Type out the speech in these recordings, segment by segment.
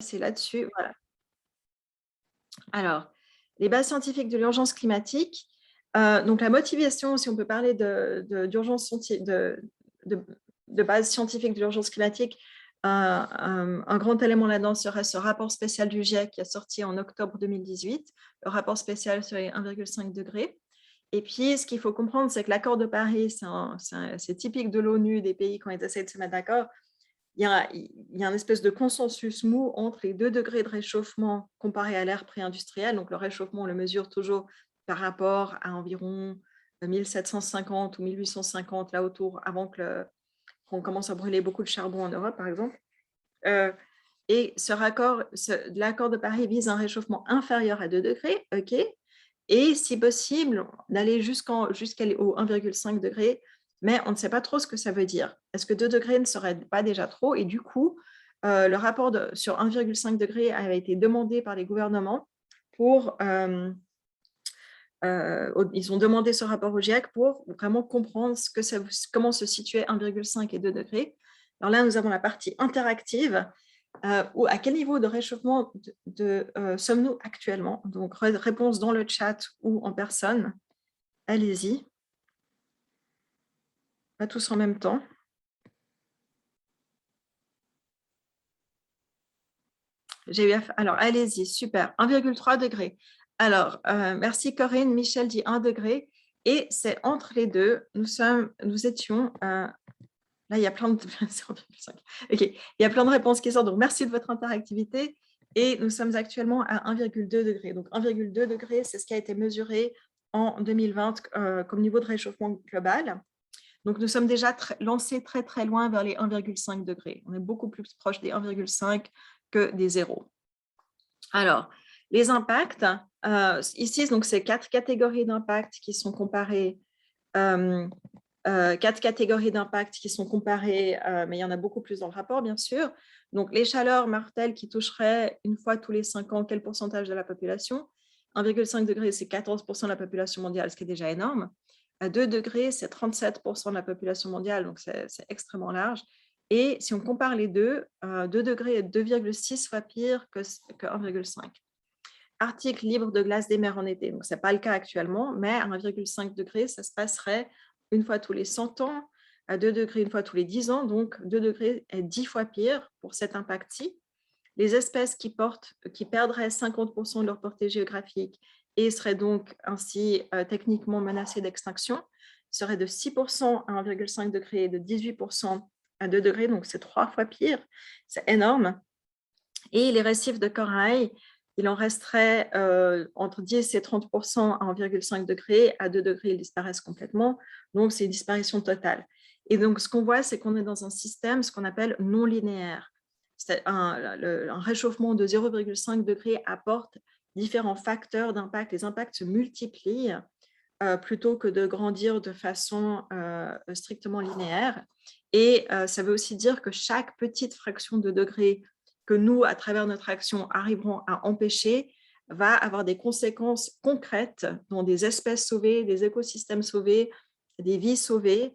C'est là-dessus, voilà. Alors, les bases scientifiques de l'urgence climatique. Donc, la motivation, si on peut parler d'urgence de, de base scientifique de l'urgence climatique, un grand élément là-dedans serait ce rapport spécial du GIEC qui est sorti en octobre 2018, le rapport spécial sur les 1,5 degrés. Et puis, ce qu'il faut comprendre, c'est que l'accord de Paris, c'est typique de l'ONU, des pays quand ils essaient de se mettre d'accord. Il y a une espèce de consensus mou entre les 2 degrés de réchauffement comparé à l'ère pré-industrielle. Donc, le réchauffement, on le mesure toujours par rapport à environ 1750 ou 1850, là autour, avant qu'on commence à brûler beaucoup de charbon en Europe, par exemple. Et l'accord de Paris vise un réchauffement inférieur à 2 degrés, OK, et si possible, d'aller jusqu'au 1,5 degré, mais on ne sait pas trop ce que ça veut dire. Est-ce que 2 degrés ne serait pas déjà trop? Et du coup, le rapport sur 1,5 degré avait été demandé par les gouvernements pour… ils ont demandé ce rapport au GIEC pour vraiment comprendre comment se situaient 1,5 et 2 degrés. Alors là, nous avons la partie interactive. À quel niveau de réchauffement sommes-nous actuellement? Donc, réponse dans le chat ou en personne. Allez-y. Pas tous en même temps. Alors, allez-y, super. 1,3 degré. Alors, merci Corinne. Michel dit 1 degré. Et c'est entre les deux. Nous étions… là, il y a plein de… OK. Il y a plein de réponses qui sortent. Donc, merci de votre interactivité. Et nous sommes actuellement à 1,2 degré. Donc, 1,2 degré, c'est ce qui a été mesuré en 2020 comme niveau de réchauffement global. Donc, nous sommes déjà lancés très, très loin vers les 1,5 degrés. On est beaucoup plus proche des 1,5 que des zéros. Alors, les impacts, ici, donc, c'est 4 catégories d'impacts qui sont comparées. 4 catégories d'impacts qui sont comparées, mais il y en a beaucoup plus dans le rapport, bien sûr. Donc, les chaleurs mortelles qui toucheraient une fois tous les 5 ans, quel pourcentage de la population? 1,5 degré, c'est 14% de la population mondiale, ce qui est déjà énorme. À 2 degrés, c'est 37% de la population mondiale, donc c'est extrêmement large. Et si on compare les deux, 2 degrés est 2,6 fois pire que 1,5. Arctique libre de glace des mers en été. Donc, ce n'est pas le cas actuellement, mais à 1,5 degré, ça se passerait une fois tous les 100 ans, à 2 degrés une fois tous les 10 ans. Donc, 2 degrés est 10 fois pire pour cet impact-ci. Les espèces qui perdraient 50% de leur portée géographique et seraient donc ainsi techniquement menacées d'extinction seraient de 6% à 1,5 degré et de 18% à 2 degrés. Donc, c'est 3 fois pire. C'est énorme. Et les récifs de corail, il en resterait entre 10 et 30% à 1,5 degré. À 2 degrés, ils disparaissent complètement. Donc, c'est une disparition totale. Et donc, ce qu'on voit, c'est qu'on est dans un système, ce qu'on appelle non linéaire. Un réchauffement de 0,5 degré apporte différents facteurs d'impact. Les impacts se multiplient plutôt que de grandir de façon strictement linéaire. Et ça veut aussi dire que chaque petite fraction de degré que nous, à travers notre action, arriverons à empêcher, va avoir des conséquences concrètes dans des espèces sauvées, des écosystèmes sauvés, des vies sauvées.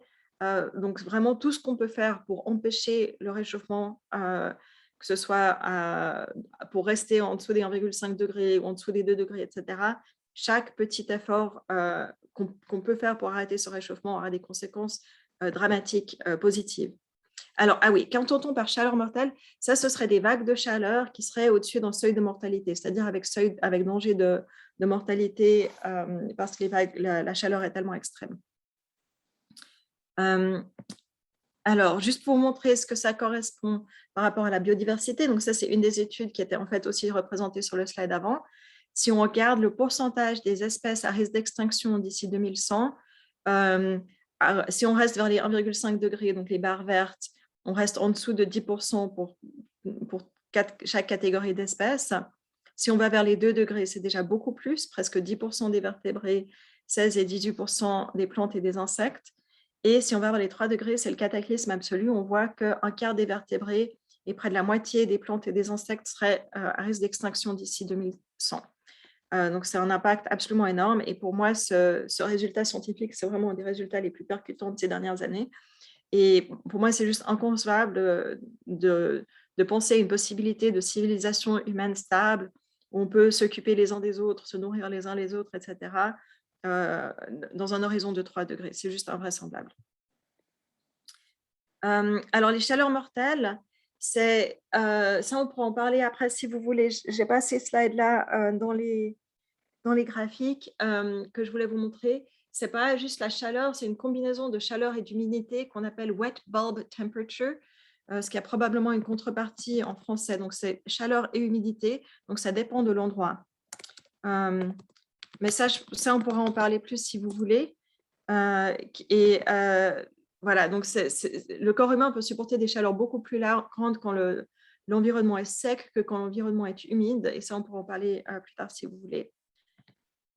Donc, vraiment, tout ce qu'on peut faire pour empêcher le réchauffement, que ce soit pour rester en dessous des 1,5 degrés ou en dessous des 2 degrés, etc., chaque petit effort qu'on peut faire pour arrêter ce réchauffement aura des conséquences dramatiques, positives. Alors, ah oui, qu'entend-on par chaleur mortelle? Ça, ce serait des vagues de chaleur qui seraient au-dessus d'un seuil de mortalité, c'est-à-dire avec danger de mortalité parce que la chaleur est tellement extrême. Alors, juste pour vous montrer ce que ça correspond par rapport à la biodiversité, donc ça, c'est une des études qui était en fait aussi représentée sur le slide avant. Si on regarde le pourcentage des espèces à risque d'extinction d'ici 2100, si on reste vers les 1,5 degrés, donc les barres vertes, on reste en dessous de 10% pour chaque catégorie d'espèces. Si on va vers les 2 degrés, c'est déjà beaucoup plus, presque 10% des vertébrés, 16 et 18% des plantes et des insectes. Et si on va vers les 3 degrés, c'est le cataclysme absolu. On voit qu'un quart des vertébrés et près de la moitié des plantes et des insectes seraient à risque d'extinction d'ici 2100. Donc, c'est un impact absolument énorme. Et pour moi, ce résultat scientifique, c'est vraiment un des résultats les plus percutants de ces dernières années. Et pour moi, c'est juste inconcevable de de penser à une possibilité de civilisation humaine stable, où on peut s'occuper les uns des autres, se nourrir les uns les autres, etc., dans un horizon de 3 degrés. C'est juste invraisemblable. Alors, les chaleurs mortelles, ça, on pourra en parler après si vous voulez. Je n'ai pas ces slides-là dans les graphiques que je voulais vous montrer. Ce n'est pas juste la chaleur, c'est une combinaison de chaleur et d'humidité qu'on appelle wet bulb temperature, ce qui a probablement une contrepartie en français. Donc, c'est chaleur et humidité, donc ça dépend de l'endroit. Mais ça, on pourra en parler plus si vous voulez. Voilà, donc le corps humain peut supporter des chaleurs beaucoup plus grandes quand l'environnement est sec que quand l'environnement est humide. Et ça, on pourra en parler plus tard si vous voulez.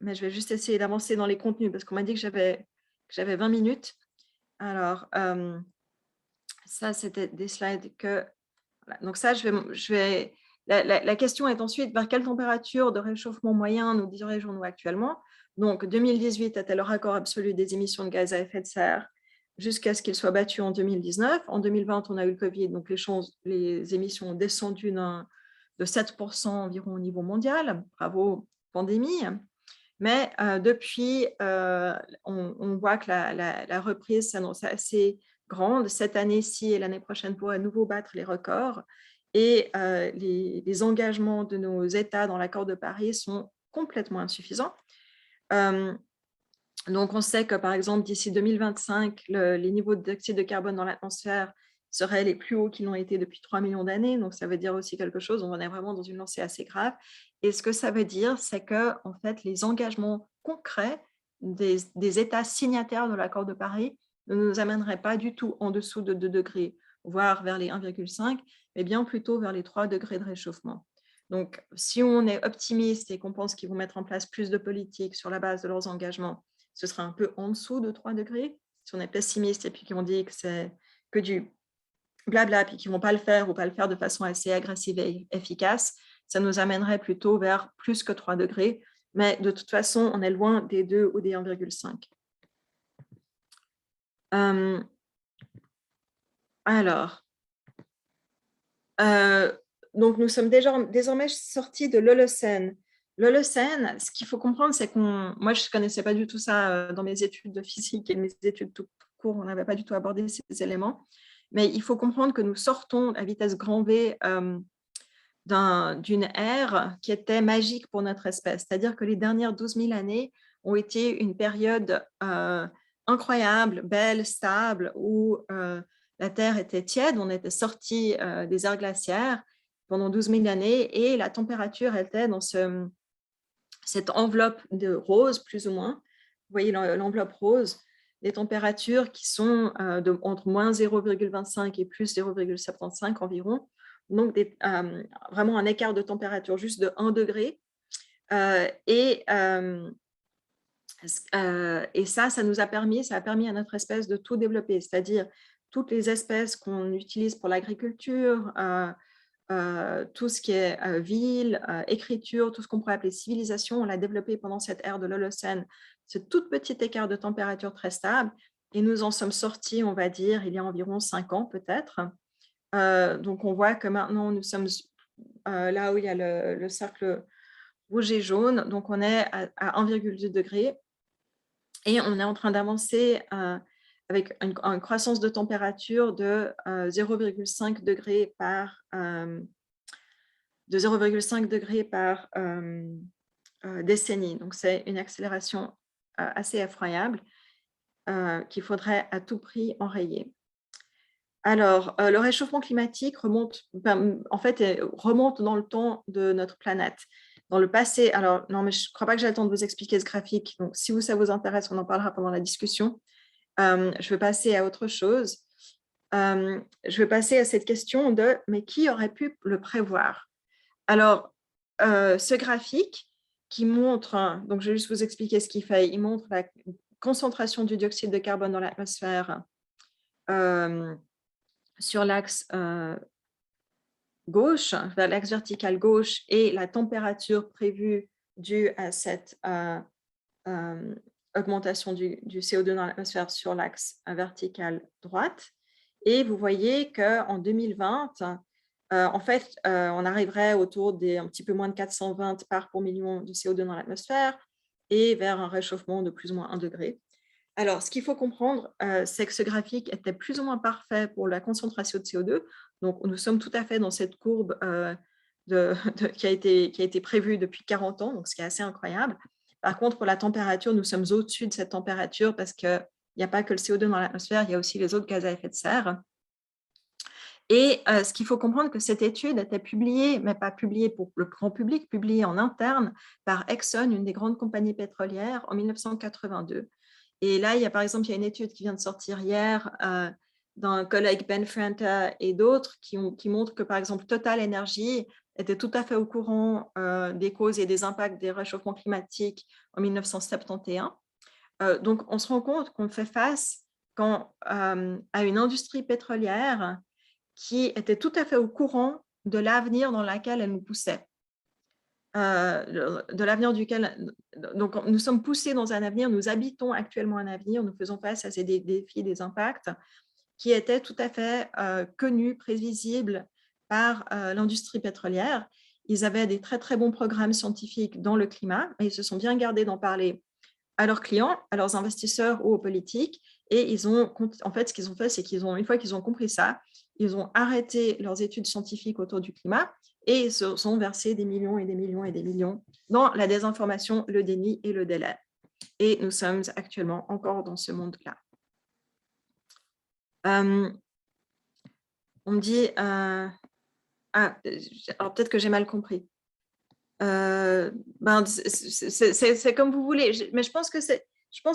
Mais je vais juste essayer d'avancer dans les contenus parce qu'on m'a dit que j'avais 20 minutes. Alors, ça, c'était des slides que… Voilà. Donc ça, la question est ensuite, vers quelle température de réchauffement moyen nous dirigeons-nous actuellement? Donc, 2018 était le record absolu des émissions de gaz à effet de serre jusqu'à ce qu'il soit battu en 2019. En 2020, on a eu le Covid, donc les émissions ont descendu de 7% environ au niveau mondial. Bravo, pandémie. Mais depuis, on voit que la reprise s'annonce assez grande. Cette année-ci et l'année prochaine pour à nouveau battre les records. Et les engagements de nos États dans l'accord de Paris sont complètement insuffisants. Donc, on sait que, par exemple, d'ici 2025, les niveaux de dioxyde de carbone dans l'atmosphère seraient les plus hauts qu'ils n'ont été depuis 3 millions d'années. Donc, ça veut dire aussi quelque chose. On est vraiment dans une lancée assez grave. Et ce que ça veut dire, c'est que, en fait, les engagements concrets des États signataires de l'accord de Paris ne nous amèneraient pas du tout en dessous de 2 degrés, voire vers les 1,5, mais bien plutôt vers les 3 degrés de réchauffement. Donc, si on est optimiste et qu'on pense qu'ils vont mettre en place plus de politiques sur la base de leurs engagements, ce sera un peu en dessous de 3 degrés. Si on est pessimiste et puis qu'on dit que c'est que du blabla, puis qu'ils ne vont pas le faire ou pas le faire de façon assez agressive et efficace, ça nous amènerait plutôt vers plus que 3 degrés. Mais de toute façon, on est loin des 2 ou des 1,5. Alors, donc nous sommes désormais sortis de l'Holocène. L'Holocène, ce qu'il faut comprendre, c'est moi, je ne connaissais pas du tout ça dans mes études de physique et mes études tout court, on n'avait pas du tout abordé ces éléments. Mais il faut comprendre que nous sortons à vitesse grand V d'une ère qui était magique pour notre espèce. C'est-à-dire que les dernières 12 000 années ont été une période incroyable, belle, stable, où la Terre était tiède, on était sorti des aires glaciaires pendant 12 000 années et la température était dans cette enveloppe de rose, plus ou moins. Vous voyez l'enveloppe rose, les températures qui sont entre moins 0,25 et plus 0,75 environ. Donc, vraiment un écart de température juste de 1 degré. Et ça nous a permis, ça a permis à notre espèce de tout développer, c'est-à-dire toutes les espèces qu'on utilise pour l'agriculture, tout ce qui est ville, écriture, tout ce qu'on pourrait appeler civilisation, on l'a développé pendant cette ère de l'Holocène, ce tout petit écart de température très stable, et nous en sommes sortis, on va dire, il y a environ 5 ans peut-être. Donc, on voit que maintenant, nous sommes là où il y a le cercle rouge et jaune, donc on est à 1,2 degré, et on est en train d'avancer avec une croissance de température de 0,5 degrés par décennie. Donc, c'est une accélération assez effroyable qu'il faudrait à tout prix enrayer. Alors, le réchauffement climatique remonte dans le temps de notre planète. Dans le passé, alors non, mais je ne crois pas que j'ai le temps de vous expliquer ce graphique. Donc, si ça vous intéresse, on en parlera pendant la discussion. Je vais passer à autre chose. Je vais passer à cette question de « mais qui aurait pu le prévoir ?» Alors, ce graphique qui montre, donc je vais juste vous expliquer ce qu'il fait, il montre la concentration du dioxyde de carbone dans l'atmosphère sur l'axe gauche, vers l'axe vertical gauche, et la température prévue due à cette augmentation du CO2 dans l'atmosphère sur l'axe vertical droite. Et vous voyez qu'en 2020, en fait, on arriverait autour des un petit peu moins de 420 parts pour million de CO2 dans l'atmosphère et vers un réchauffement de plus ou moins 1 degré. Alors, ce qu'il faut comprendre, c'est que ce graphique était plus ou moins parfait pour la concentration de CO2. Donc, nous sommes tout à fait dans cette courbe qui a été prévue depuis 40 ans, donc ce qui est assez incroyable. Par contre, pour la température, nous sommes au-dessus de cette température parce qu'il n'y a pas que le CO2 dans l'atmosphère, il y a aussi les autres gaz à effet de serre. Et ce qu'il faut comprendre, que cette étude était publiée, mais pas publiée pour le grand public, publiée en interne par Exxon, une des grandes compagnies pétrolières, en 1982. Et là, il y a par exemple une étude qui vient de sortir hier d'un collègue Ben Franta et d'autres qui montrent que par exemple Total Energy était tout à fait au courant des causes et des impacts des réchauffements climatiques en 1971. Donc, on se rend compte qu'on fait face à une industrie pétrolière qui était tout à fait au courant de l'avenir dans lequel elle nous poussait. De l'avenir duquel, donc nous sommes poussés dans un avenir, nous habitons actuellement un avenir, nous faisons face à ces défis, des impacts qui étaient tout à fait connus, prévisibles par l'industrie pétrolière. Ils avaient des très très bons programmes scientifiques dans le climat et ils se sont bien gardés d'en parler à leurs clients, à leurs investisseurs ou aux politiques. Et ils ont, en fait, ce qu'ils ont fait, c'est une fois qu'ils ont compris ça, ils ont arrêté leurs études scientifiques autour du climat et ils se sont versés des millions et des millions et des millions dans la désinformation, le déni et le délai. Et nous sommes actuellement encore dans ce monde-là. On me dit, alors peut-être que j'ai mal compris. C'est comme vous voulez, mais je pense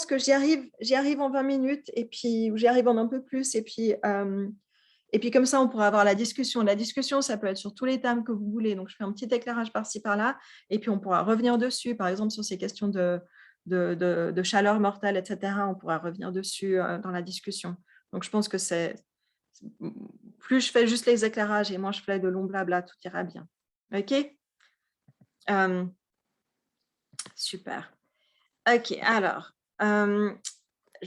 que j'y arrive en 20 minutes et puis j'y arrive en un peu plus et puis comme ça on pourra avoir la discussion. La discussion, ça peut être sur tous les thèmes que vous voulez, donc je fais un petit éclairage par-ci par-là et puis on pourra revenir dessus, par exemple sur ces questions de chaleur mortelle, etc. On pourra revenir dessus dans la discussion. Donc je pense que plus je fais juste les éclairages et moins je fais de long blabla, tout ira bien. Ok. Super. Ok, alors, je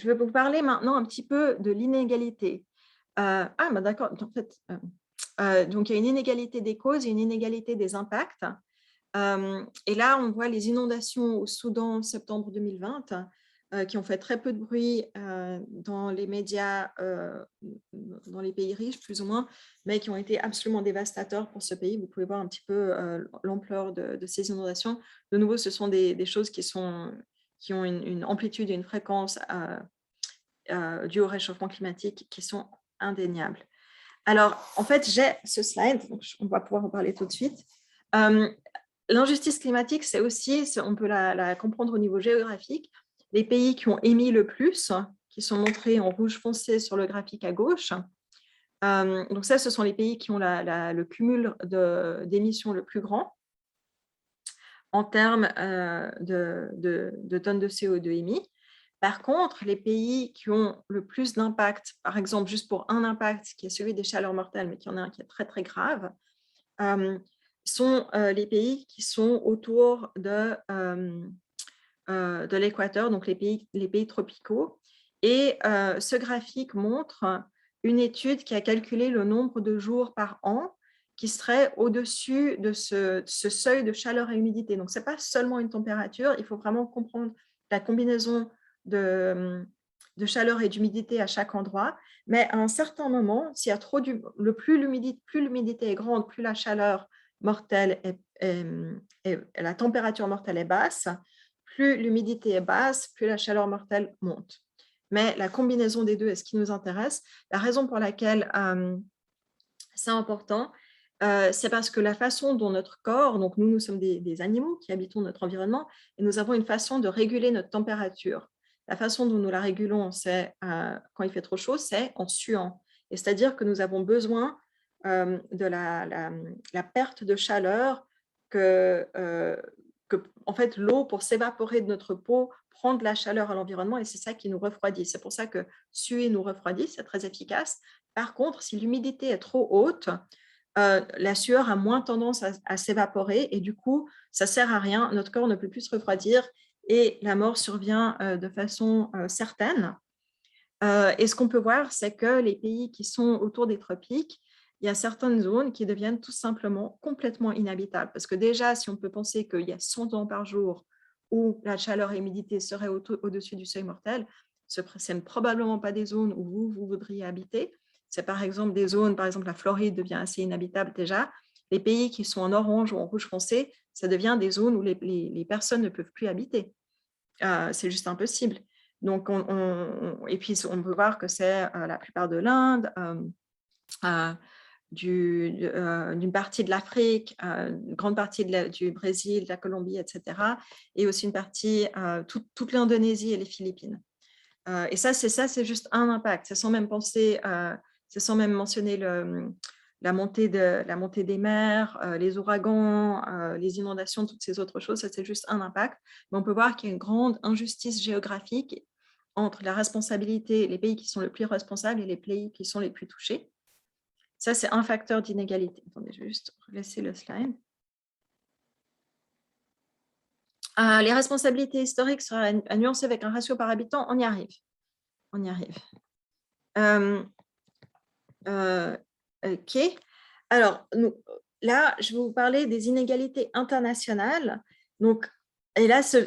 vais vous parler maintenant un petit peu de l'inégalité. D'accord, en fait, donc il y a une inégalité des causes et une inégalité des impacts. Et là, on voit les inondations au Soudan en septembre 2020, qui ont fait très peu de bruit dans les médias, dans les pays riches, plus ou moins, mais qui ont été absolument dévastateurs pour ce pays. Vous pouvez voir un petit peu l'ampleur de ces inondations. De nouveau, ce sont des choses qui ont une amplitude et une fréquence dues au réchauffement climatique qui sont indéniables. Alors, en fait, j'ai ce slide, donc on va pouvoir en parler tout de suite. L'injustice climatique, c'est aussi, on peut la comprendre au niveau géographique, les pays qui ont émis le plus, qui sont montrés en rouge foncé sur le graphique à gauche. Donc ça, ce sont les pays qui ont le cumul d'émissions le plus grand en termes de tonnes de CO2 émis. Par contre, les pays qui ont le plus d'impact, par exemple, juste pour un impact, qui est celui des chaleurs mortelles, mais qui en a un qui est très, très grave, sont les pays qui sont autour de l'équateur, donc les pays tropicaux. Et ce graphique montre une étude qui a calculé le nombre de jours par an qui serait au-dessus de ce seuil de chaleur et humidité. Donc, ce n'est pas seulement une température, il faut vraiment comprendre la combinaison de chaleur et d'humidité à chaque endroit. Mais à un certain moment, s'il y a trop plus l'humidité est grande, plus la chaleur mortelle et la température mortelle est basse, plus l'humidité est basse, plus la chaleur mortelle monte. Mais la combinaison des deux est ce qui nous intéresse. La raison pour laquelle c'est important, c'est parce que la façon dont notre corps, donc nous sommes des animaux qui habitons notre environnement, et nous avons une façon de réguler notre température. La façon dont nous la régulons, c'est quand il fait trop chaud, c'est en suant. Et c'est-à-dire que nous avons besoin de la perte de chaleur que en fait, l'eau, pour s'évaporer de notre peau, prend de la chaleur à l'environnement et c'est ça qui nous refroidit. C'est pour ça que suer nous refroidit, c'est très efficace. Par contre, si l'humidité est trop haute, la sueur a moins tendance à s'évaporer et du coup, ça ne sert à rien. Notre corps ne peut plus se refroidir et la mort survient de façon certaine. Et ce qu'on peut voir, c'est que les pays qui sont autour des tropiques, il y a certaines zones qui deviennent tout simplement complètement inhabitables. Parce que déjà, si on peut penser qu'il y a 100 ans par jour où la chaleur et l'humidité seraient au-dessus du seuil mortel, ce n'est probablement pas des zones où vous voudriez habiter. C'est par exemple des zones, par exemple la Floride devient assez inhabitable déjà. Les pays qui sont en orange ou en rouge foncé, ça devient des zones où les personnes ne peuvent plus habiter. C'est juste impossible. Donc, et puis, on peut voir que c'est la plupart de l'Inde, d'une partie de l'Afrique, une grande partie du Brésil, de la Colombie, etc. Et aussi une partie, toute l'Indonésie et les Philippines. Et ça, c'est juste un impact. C'est sans même penser, c'est sans même mentionner la montée des mers, les ouragans, les inondations, toutes ces autres choses. Ça, c'est juste un impact. Mais on peut voir qu'il y a une grande injustice géographique entre la responsabilité, les pays qui sont les plus responsables et les pays qui sont les plus touchés. Ça, c'est un facteur d'inégalité. Attendez, je vais juste laisser le slide. Les responsabilités historiques seraient à nuancer avec un ratio par habitant. On y arrive. On y arrive. OK. Alors, là, je vais vous parler des inégalités internationales. Donc, et là, ça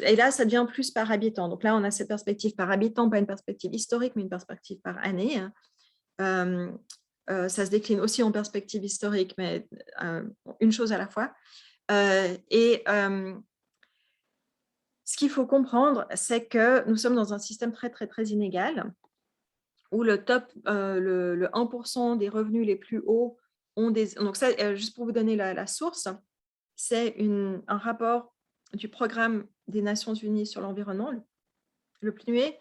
devient plus par habitant. Donc là, on a cette perspective par habitant, pas une perspective historique, mais une perspective par année. Ça se décline aussi en perspective historique, mais une chose à la fois. Ce qu'il faut comprendre, c'est que nous sommes dans un système très, très, très inégal, où le top, le 1% des revenus les plus hauts ont des… Donc ça, juste pour vous donner la source, c'est un rapport du programme des Nations Unies sur l'environnement, le PNUE.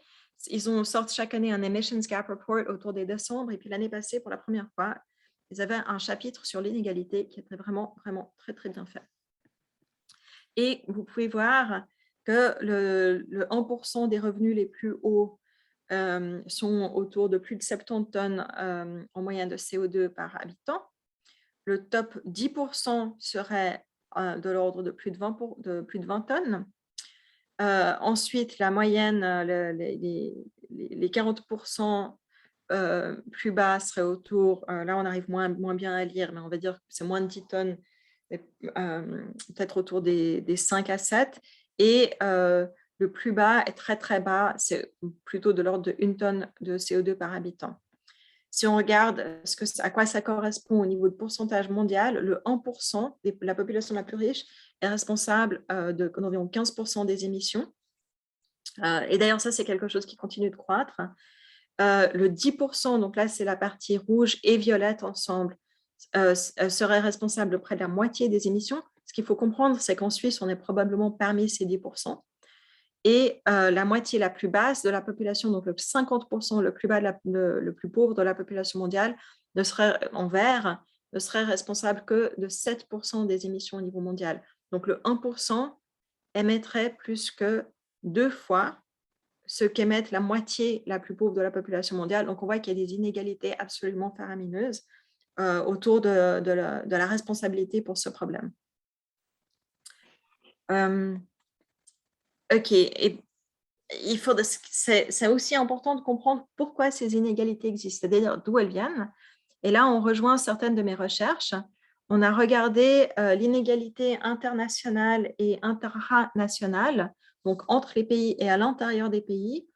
Ils sortent chaque année un Emissions Gap Report autour des décembre, et puis l'année passée, pour la première fois, ils avaient un chapitre sur l'inégalité qui était vraiment, vraiment très, très bien fait. Et vous pouvez voir que le 1% des revenus les plus hauts sont autour de plus de 70 tonnes en moyenne de CO2 par habitant. Le top 10% serait de l'ordre de plus de 20 tonnes. Ensuite, la moyenne, les 40% plus bas seraient autour, là on arrive moins bien à lire, mais on va dire que c'est moins de 10 tonnes, peut-être autour des 5 à 7. Et le plus bas est très très bas, c'est plutôt de l'ordre de 1 tonne de CO2 par habitant. Si on regarde à quoi ça correspond au niveau de pourcentage mondial, le 1% de la population la plus riche est responsable d'environ 15% des émissions. Et d'ailleurs, ça, c'est quelque chose qui continue de croître. Le 10%, donc là, c'est la partie rouge et violette ensemble, serait responsable de près de la moitié des émissions. Ce qu'il faut comprendre, c'est qu'en Suisse, on est probablement parmi ces 10%. Et la moitié la plus basse de la population, donc le 50% le plus bas, le plus pauvre de la population mondiale, en vert, ne serait responsable que de 7% des émissions au niveau mondial. Donc le 1% émettrait plus que 2 fois ce qu'émettent la moitié la plus pauvre de la population mondiale. Donc on voit qu'il y a des inégalités absolument faramineuses autour de la responsabilité pour ce problème. OK. Et c'est aussi important de comprendre pourquoi ces inégalités existent, c'est-à-dire d'où elles viennent. Et là, on rejoint certaines de mes recherches. On a regardé l'inégalité internationale et intranationale, donc entre les pays et à l'intérieur des pays.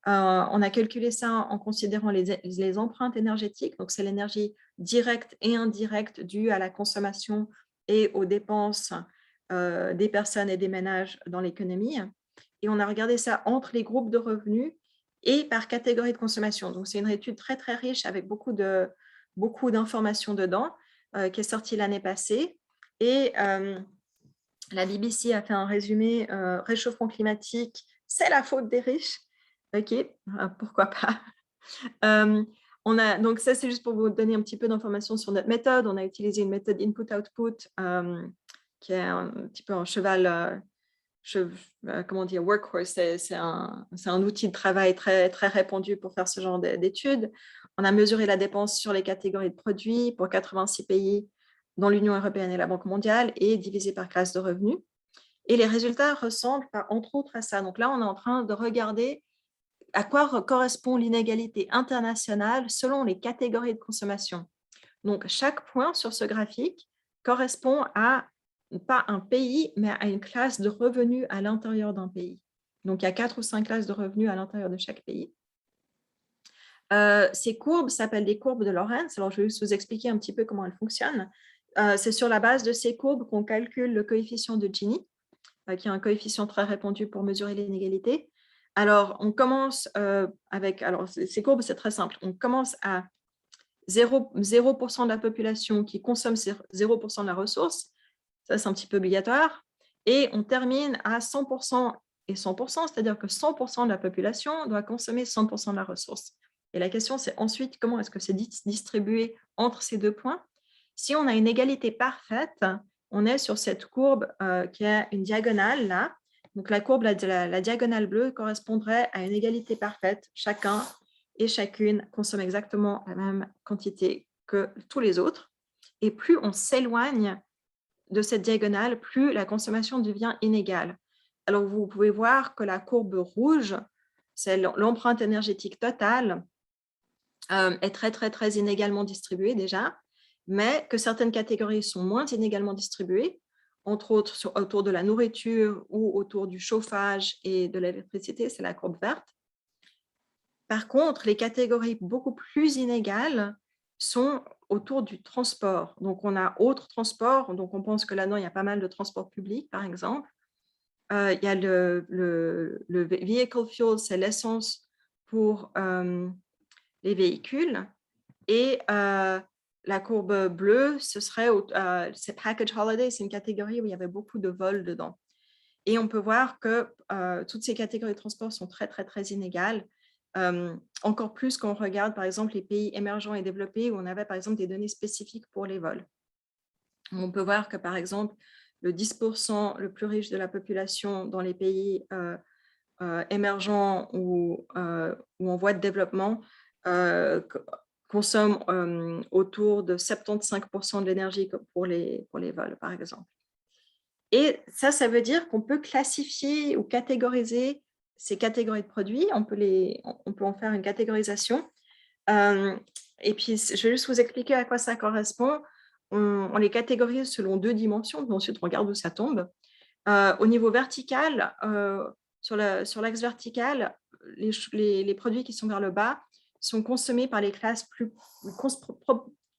On a calculé ça en considérant les empreintes énergétiques, donc c'est l'énergie directe et indirecte due à la consommation et aux dépenses des personnes et des ménages dans l'économie. Et on a regardé ça entre les groupes de revenus et par catégorie de consommation. Donc, c'est une étude très, très riche avec beaucoup d'informations dedans qui est sortie l'année passée. Et la BBC a fait un résumé réchauffement climatique, c'est la faute des riches. OK, pourquoi pas. Donc, ça, c'est juste pour vous donner un petit peu d'informations sur notre méthode. On a utilisé une méthode input-output qui est un petit peu un cheval… comment dire, workhorse, c'est un outil de travail très, très répandu pour faire ce genre d'études. On a mesuré la dépense sur les catégories de produits pour 86 pays dans l'Union européenne et la Banque mondiale et divisé par classe de revenus. Et les résultats ressemblent entre autres à ça. Donc là, on est en train de regarder à quoi correspond l'inégalité internationale selon les catégories de consommation. Donc, chaque point sur ce graphique correspond à, pas un pays, mais à une classe de revenus à l'intérieur d'un pays. Donc, il y a 4 ou 5 classes de revenus à l'intérieur de chaque pays. Ces courbes s'appellent des courbes de Lorenz. Alors, je vais juste vous expliquer un petit peu comment elles fonctionnent. C'est sur la base de ces courbes qu'on calcule le coefficient de Gini, qui est un coefficient très répandu pour mesurer l'inégalité. Alors, on commence avec… Alors, ces courbes, c'est très simple. On commence à 0% de la population qui consomme 0% de la ressource. Ça, c'est un petit peu obligatoire. Et on termine à 100% et 100%, c'est-à-dire que 100% de la population doit consommer 100% de la ressource. Et la question, c'est ensuite, comment est-ce que c'est distribué entre ces deux points? Si on a une égalité parfaite, on est sur cette courbe qui a une diagonale là. Donc, la courbe, la diagonale bleue correspondrait à une égalité parfaite. Chacun et chacune consomme exactement la même quantité que tous les autres. Et plus on s'éloigne de cette diagonale, plus la consommation devient inégale. Alors, vous pouvez voir que la courbe rouge, c'est l'empreinte énergétique totale, est très, très, très inégalement distribuée déjà, mais que certaines catégories sont moins inégalement distribuées, entre autres autour de la nourriture ou autour du chauffage et de l'électricité, c'est la courbe verte. Par contre, les catégories beaucoup plus inégales sont autour du transport. Donc, on a autre transport. Donc, on pense que là-dedans, il y a pas mal de transport public, par exemple. Il y a le vehicle fuel, c'est l'essence pour les véhicules. Et la courbe bleue, ce serait c'est package holiday, c'est une catégorie où il y avait beaucoup de vols dedans. Et on peut voir que toutes ces catégories de transport sont très, très, très inégales. Encore plus quand on regarde, par exemple, les pays émergents et développés où on avait, par exemple, des données spécifiques pour les vols. On peut voir que, par exemple, le 10% le plus riche de la population dans les pays émergents ou en voie de développement consomme autour de 75% de l'énergie pour les vols, par exemple. Et ça veut dire qu'on peut classifier ou catégoriser ces catégories de produits. On peut en faire une catégorisation. Et puis, je vais juste vous expliquer à quoi ça correspond. On les catégorise selon 2 dimensions, puis ensuite on regarde où ça tombe. Au niveau vertical, sur l'axe vertical, les produits qui sont vers le bas sont consommés par les classes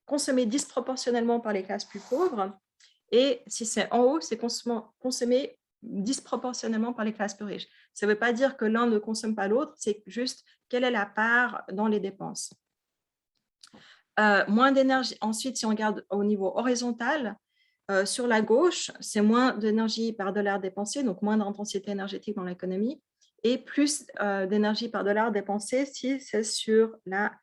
consommés disproportionnellement par les classes plus pauvres. Et si c'est en haut, c'est consommé disproportionnellement par les classes plus riches. Ça ne veut pas dire que l'un ne consomme pas l'autre, c'est juste quelle est la part dans les dépenses. Moins d'énergie. Ensuite, si on regarde au niveau horizontal, sur la gauche, c'est moins d'énergie par dollar dépensé, donc moins d'intensité énergétique dans l'économie, et plus d'énergie par dollar dépensé si c'est sur la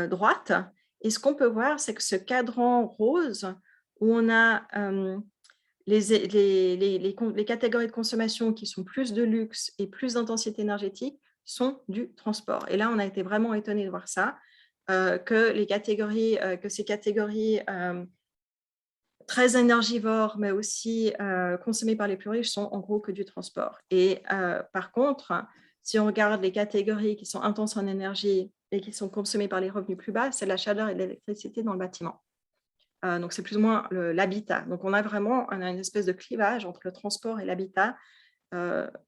droite. Et ce qu'on peut voir, c'est que ce cadran rose, où on a les catégories de consommation qui sont plus de luxe et plus d'intensité énergétique, sont du transport. Et là, on a été vraiment étonnés de voir ça, que ces catégories très énergivores, mais aussi consommées par les plus riches, sont en gros que du transport. Et par contre, si on regarde les catégories qui sont intenses en énergie et qui sont consommées par les revenus plus bas, c'est la chaleur et l'électricité dans le bâtiment. Donc, c'est plus ou moins l'habitat. Donc, on a vraiment une espèce de clivage entre le transport et l'habitat.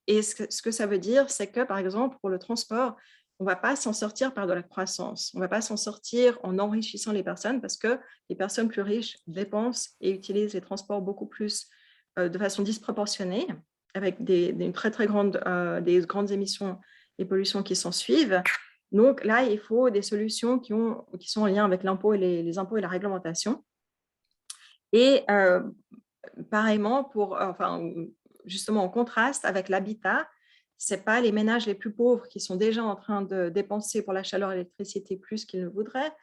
Et ce que ça veut dire, c'est que, par exemple, pour le transport, on ne va pas s'en sortir par de la croissance. On ne va pas s'en sortir en enrichissant les personnes parce que les personnes plus riches dépensent et utilisent les transports beaucoup plus de façon disproportionnée, avec des grandes émissions et pollutions qui s'en suivent. Donc là, il faut des solutions qui sont en lien avec l'impôt et les impôts et la réglementation. Et pareillement, justement en contraste avec l'habitat, ce n'est pas les ménages les plus pauvres qui sont déjà en train de dépenser pour la chaleur et l'électricité plus qu'ils ne voudraient,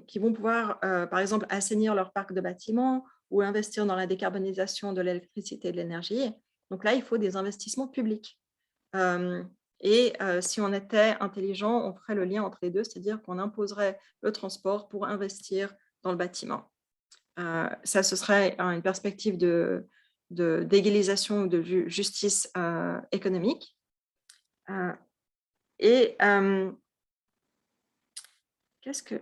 qui vont pouvoir, par exemple, assainir leur parc de bâtiments ou investir dans la décarbonisation de l'électricité et de l'énergie. Donc là, il faut des investissements publics. Si on était intelligent, on ferait le lien entre les deux, c'est-à-dire qu'on imposerait le transport pour investir dans le bâtiment. Ça, ce serait une perspective d'égalisation ou de justice économique. Qu'est-ce que…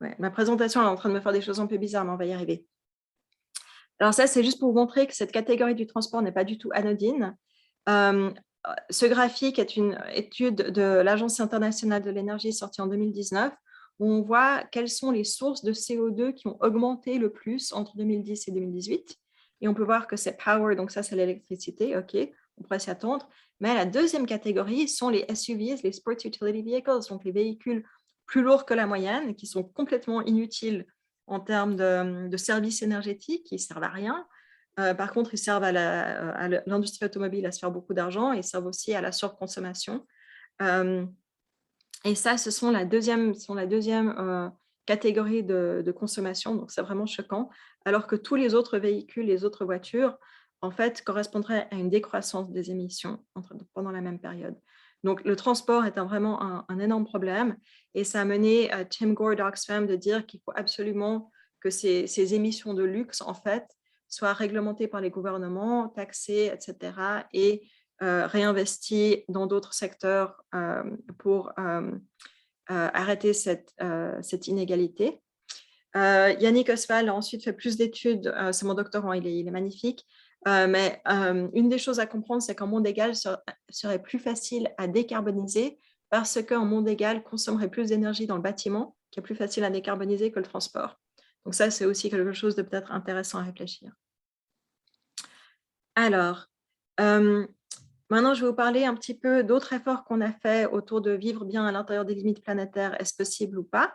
Ouais, ma présentation est en train de me faire des choses un peu bizarres, mais on va y arriver. Alors ça, c'est juste pour vous montrer que cette catégorie du transport n'est pas du tout anodine. Ce graphique est une étude de l'Agence internationale de l'énergie sortie en 2019, où on voit quelles sont les sources de CO2 qui ont augmenté le plus entre 2010 et 2018. Et on peut voir que c'est power, donc ça, c'est l'électricité, OK, on pourrait s'y attendre. Mais la deuxième catégorie sont les SUVs, les Sport Utility Vehicles, donc les véhicules plus lourds que la moyenne, qui sont complètement inutiles en termes de services énergétiques, qui ne servent à rien. Par contre, ils servent à l'industrie automobile à se faire beaucoup d'argent et ils servent aussi à la surconsommation. Et ça, ce sont la deuxième catégorie de consommation, donc c'est vraiment choquant, alors que tous les autres véhicules, les autres voitures, en fait, correspondraient à une décroissance des émissions pendant la même période. Donc, le transport est vraiment un énorme problème et ça a mené à Tim Gore d'Oxfam de dire qu'il faut absolument que ces émissions de luxe, en fait, soient réglementées par les gouvernements, taxées, etc. et réinvesties dans d'autres secteurs pour arrêter cette inégalité. Yannick Oswald a ensuite fait plus d'études, c'est mon doctorant, il est magnifique, mais une des choses à comprendre, c'est qu'un monde égal serait plus facile à décarboniser parce qu'un monde égal consommerait plus d'énergie dans le bâtiment, qui est plus facile à décarboniser que le transport. Donc ça, c'est aussi quelque chose de peut-être intéressant à réfléchir. Alors, maintenant, je vais vous parler un petit peu d'autres efforts qu'on a fait autour de vivre bien à l'intérieur des limites planétaires, est-ce possible ou pas.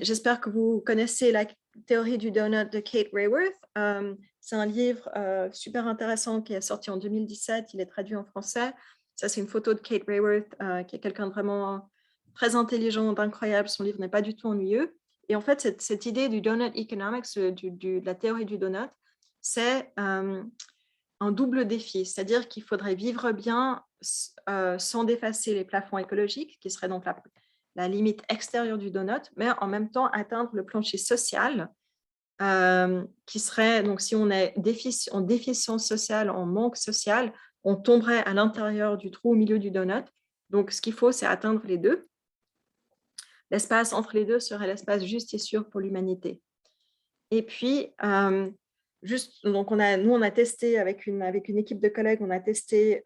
J'espère que vous connaissez la théorie du donut de Kate Raworth. C'est un livre super intéressant qui est sorti en 2017, il est traduit en français. Ça, c'est une photo de Kate Raworth, qui est quelqu'un de vraiment très intelligent, d'incroyable. Son livre n'est pas du tout ennuyeux. Et en fait, cette idée du donut economics, de la théorie du donut, c'est un double défi, c'est-à-dire qu'il faudrait vivre bien sans dépasser les plafonds écologiques, qui serait donc la limite extérieure du donut, mais en même temps atteindre le plancher social, qui serait, donc si on est en déficience sociale, en manque social, on tomberait à l'intérieur du trou au milieu du donut. Donc, ce qu'il faut, c'est atteindre les deux. L'espace entre les deux serait l'espace juste et sûr pour l'humanité. Et puis, donc nous, on a testé avec une équipe de collègues, on a testé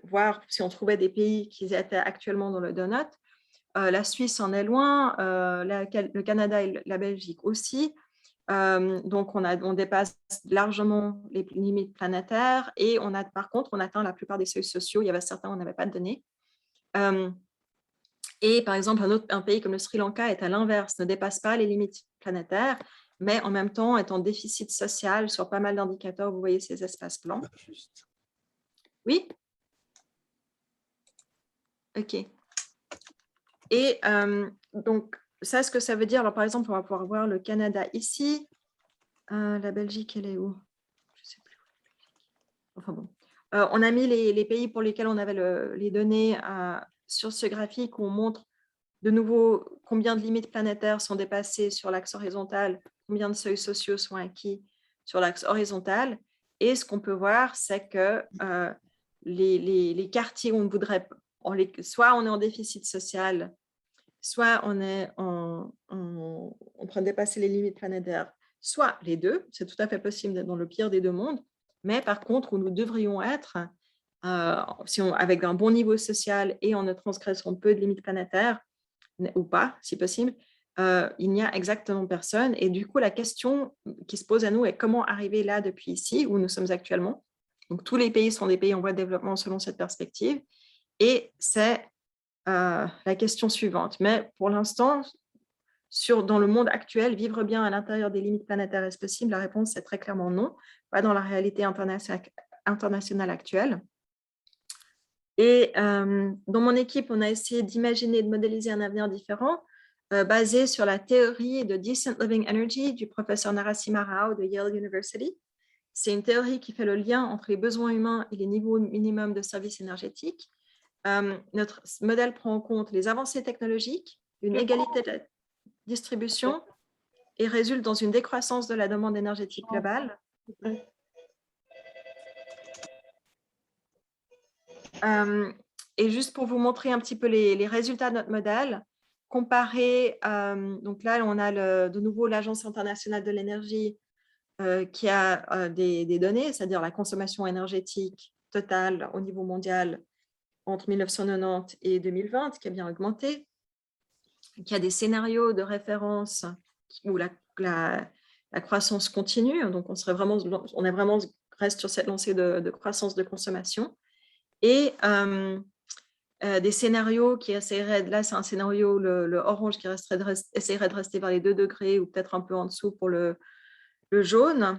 voir si on trouvait des pays qui étaient actuellement dans le donut. La Suisse en est loin, le Canada et la Belgique aussi. Donc, on dépasse largement les limites planétaires et par contre, on atteint la plupart des seuils sociaux. Il y avait certains où on n'avait pas de données. Et par exemple, un pays comme le Sri Lanka est à l'inverse, ne dépasse pas les limites planétaires, mais en même temps est en déficit social sur pas mal d'indicateurs. Vous voyez ces espaces blancs. Oui? OK. Et donc, ça, ce que ça veut dire, alors par exemple, on va pouvoir voir le Canada ici. La Belgique, elle est où? Je ne sais plus. Enfin bon. On a mis les pays pour lesquels on avait les données sur ce graphique où on montre de nouveau combien de limites planétaires sont dépassées sur l'axe horizontal, combien de seuils sociaux sont acquis sur l'axe horizontal. Et ce qu'on peut voir, c'est que les quartiers où on voudrait, soit on est en déficit social, soit on est en train de dépasser les limites planétaires, soit les deux, c'est tout à fait possible d'être dans le pire des deux mondes, mais par contre, où nous devrions être, avec un bon niveau social et en ne transgressant peu de limites planétaires, ou pas, si possible, il n'y a exactement personne. Et du coup, la question qui se pose à nous est comment arriver là depuis ici, où nous sommes actuellement. Donc, tous les pays sont des pays en voie de développement selon cette perspective. Et c'est la question suivante. Mais pour l'instant, dans le monde actuel, vivre bien à l'intérieur des limites planétaires est-ce possible? La réponse est très clairement non, pas dans la réalité internationale actuelle. Et dans mon équipe, on a essayé d'imaginer et de modéliser un avenir différent basé sur la théorie de Decent Living Energy du professeur Narasimha Rao de Yale University. C'est une théorie qui fait le lien entre les besoins humains et les niveaux minimums de services énergétiques. Notre modèle prend en compte les avancées technologiques, une égalité de distribution et résulte dans une décroissance de la demande énergétique globale. Et juste pour vous montrer un petit peu les résultats de notre modèle, comparer, donc là, on a de nouveau l'Agence internationale de l'énergie qui a des données, c'est-à-dire la consommation énergétique totale au niveau mondial entre 1990 et 2020, qui a bien augmenté, qui a des scénarios de référence où la croissance continue, donc reste sur cette lancée de croissance de consommation, et des scénarios qui essaieraient, là c'est un scénario, le orange qui essaierait de rester vers les 2 degrés ou peut-être un peu en dessous pour le jaune,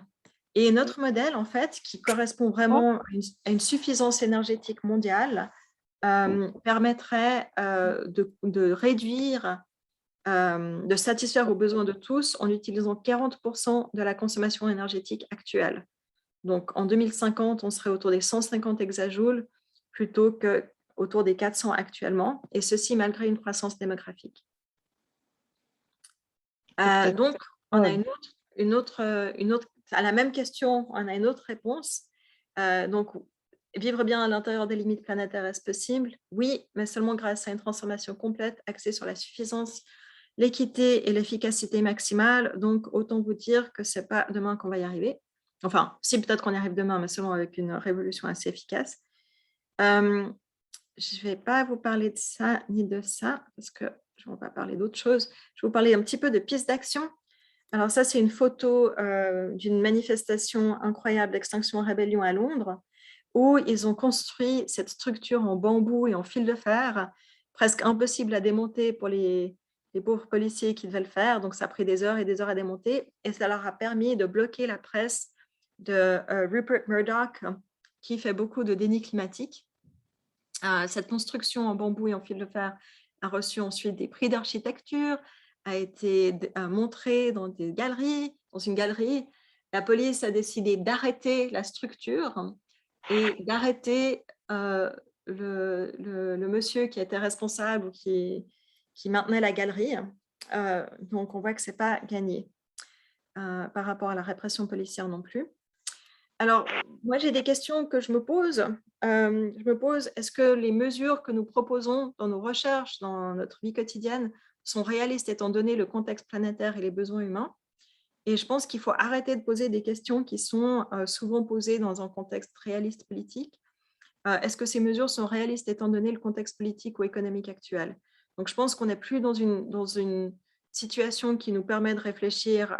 et notre modèle en fait qui correspond vraiment à une suffisance énergétique mondiale permettrait de réduire, de satisfaire aux besoins de tous en utilisant 40% de la consommation énergétique actuelle. Donc en 2050, on serait autour des 150 hexajoules plutôt que autour des 400 actuellement, et ceci malgré une croissance démographique. Donc, on a une autre, à la même question, on a une autre réponse. Donc, vivre bien à l'intérieur des limites planétaires, est-ce possible? Oui, mais seulement grâce à une transformation complète axée sur la suffisance, l'équité et l'efficacité maximale. Donc, autant vous dire que ce n'est pas demain qu'on va y arriver. Enfin, si, peut-être qu'on y arrive demain, mais seulement avec une révolution assez efficace. Je ne vais pas vous parler de ça ni de ça, parce que je ne vais pas parler d'autre chose. Je vais vous parler un petit peu de pistes d'action. Alors ça, c'est une photo d'une manifestation incroyable d'Extinction Rébellion à Londres, où ils ont construit cette structure en bambou et en fil de fer, presque impossible à démonter pour les pauvres policiers qui devaient le faire. Donc ça a pris des heures et des heures à démonter, et ça leur a permis de bloquer la presse de Rupert Murdoch, qui fait beaucoup de déni climatique. Cette construction en bambou et en fil de fer a reçu ensuite des prix d'architecture, a été montrée dans une galerie. La police a décidé d'arrêter la structure et d'arrêter le monsieur qui était responsable ou qui maintenait la galerie. Donc, on voit que ce n'est pas gagné par rapport à la répression policière non plus. Alors, moi, j'ai des questions que je me pose. Est-ce que les mesures que nous proposons dans nos recherches, dans notre vie quotidienne, sont réalistes étant donné le contexte planétaire et les besoins humains? Et je pense qu'il faut arrêter de poser des questions qui sont souvent posées dans un contexte réaliste politique. Est-ce que ces mesures sont réalistes étant donné le contexte politique ou économique actuel? Donc, je pense qu'on n'est plus dans une situation qui nous permet de réfléchir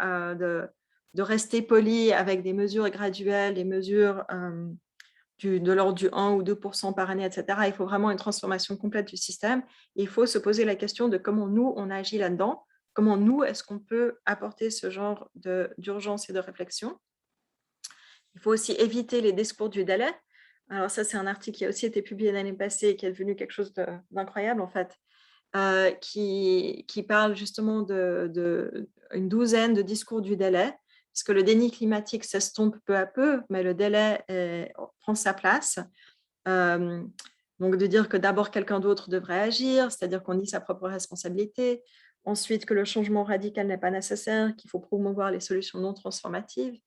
de rester poli avec des mesures graduelles, des mesures de l'ordre du 1 ou 2% par année, etc. Il faut vraiment une transformation complète du système. Et il faut se poser la question de comment nous, on agit là-dedans, comment nous, est-ce qu'on peut apporter ce genre d'urgence et de réflexion. Il faut aussi éviter les discours du délai. Alors ça, c'est un article qui a aussi été publié l'année passée et qui est devenu quelque chose d'incroyable, en fait, qui parle justement d'une douzaine de discours du délai, parce que le déni climatique s'estompe peu à peu, mais le délai prend sa place. Donc, de dire que d'abord, quelqu'un d'autre devrait agir, c'est-à-dire qu'on nie sa propre responsabilité. Ensuite, que le changement radical n'est pas nécessaire, qu'il faut promouvoir les solutions non transformatives.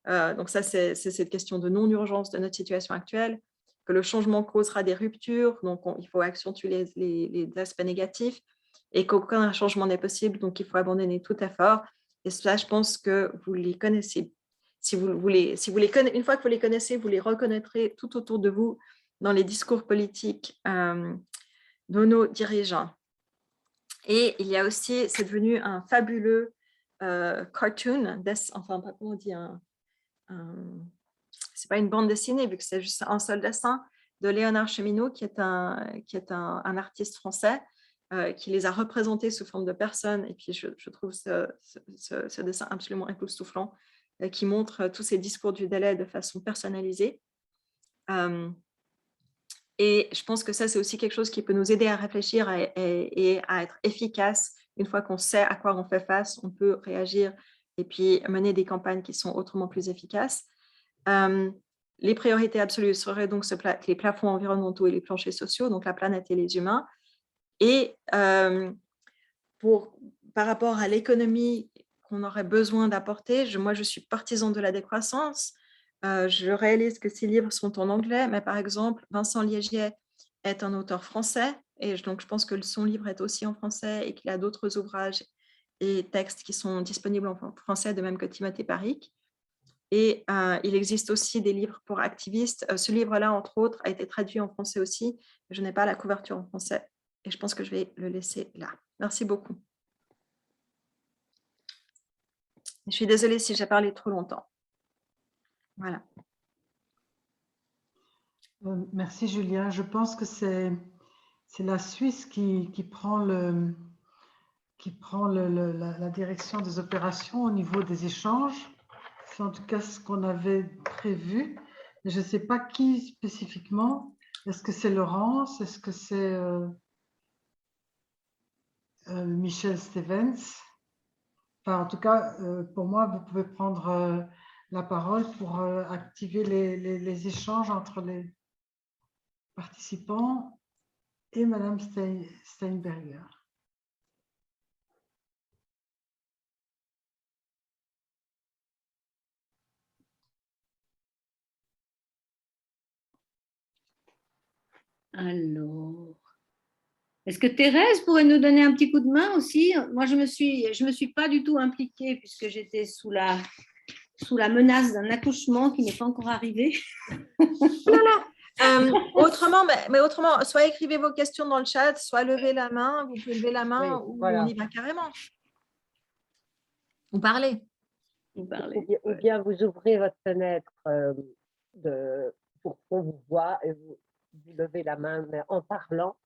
Donc ça, c'est cette question de non-urgence de notre situation actuelle, que le changement causera des ruptures, donc il faut accentuer les aspects négatifs, et qu'aucun changement n'est possible, donc il faut abandonner tout effort. Et cela, je pense que vous les connaissez. Une fois que vous les connaissez, vous les reconnaîtrez tout autour de vous dans les discours politiques de nos dirigeants. Et il y a aussi, c'est devenu un fabuleux cartoon, enfin, comment on dit, c'est pas une bande dessinée, vu que c'est juste un seul dessin, de Léonard Cheminot, qui est un artiste français, qui les a représentés sous forme de personnes. Et puis, je trouve ce dessin absolument époustouflant, qui montre tous ces discours du délai de façon personnalisée. Et je pense que ça, c'est aussi quelque chose qui peut nous aider à réfléchir et à être efficace. Une fois qu'on sait à quoi on fait face, on peut réagir et puis mener des campagnes qui sont autrement plus efficaces. Les priorités absolues seraient donc les plafonds environnementaux et les planchers sociaux, donc la planète et les humains. Et par rapport à l'économie qu'on aurait besoin d'apporter, moi, je suis partisan de la décroissance. Je réalise que ces livres sont en anglais, mais par exemple, Vincent Liégier est un auteur français Et donc, je pense que son livre est aussi en français et qu'il a d'autres ouvrages et textes qui sont disponibles en français, de même que Timothée Parric. Et il existe aussi des livres pour activistes. Ce livre-là, entre autres, a été traduit en français aussi. Je n'ai pas la couverture en français et je pense que je vais le laisser là. Merci beaucoup. Je suis désolée si j'ai parlé trop longtemps. Voilà. Merci Julien. Je pense que c'est la Suisse qui prend la direction des opérations au niveau des échanges. C'est en tout cas ce qu'on avait prévu. Mais je ne sais pas qui spécifiquement. Est-ce que c'est Laurence? Est-ce que c'est Michel Stevens? Enfin, en tout cas, pour moi, vous pouvez prendre la parole pour activer les échanges entre les participants et Madame Steinberger. Alors, est-ce que Thérèse pourrait nous donner un petit coup de main aussi? Moi, je me suis pas du tout impliquée puisque j'étais sous la menace d'un accouchement qui n'est pas encore arrivé. Autrement, mais autrement, soit écrivez vos questions dans le chat, soit levez la main. Vous pouvez lever la main ou voilà. on y va carrément. Vous parlez. Vous parlez. Ou bien vous ouvrez votre fenêtre pour qu'on vous voit et vous levez la main mais en parlant.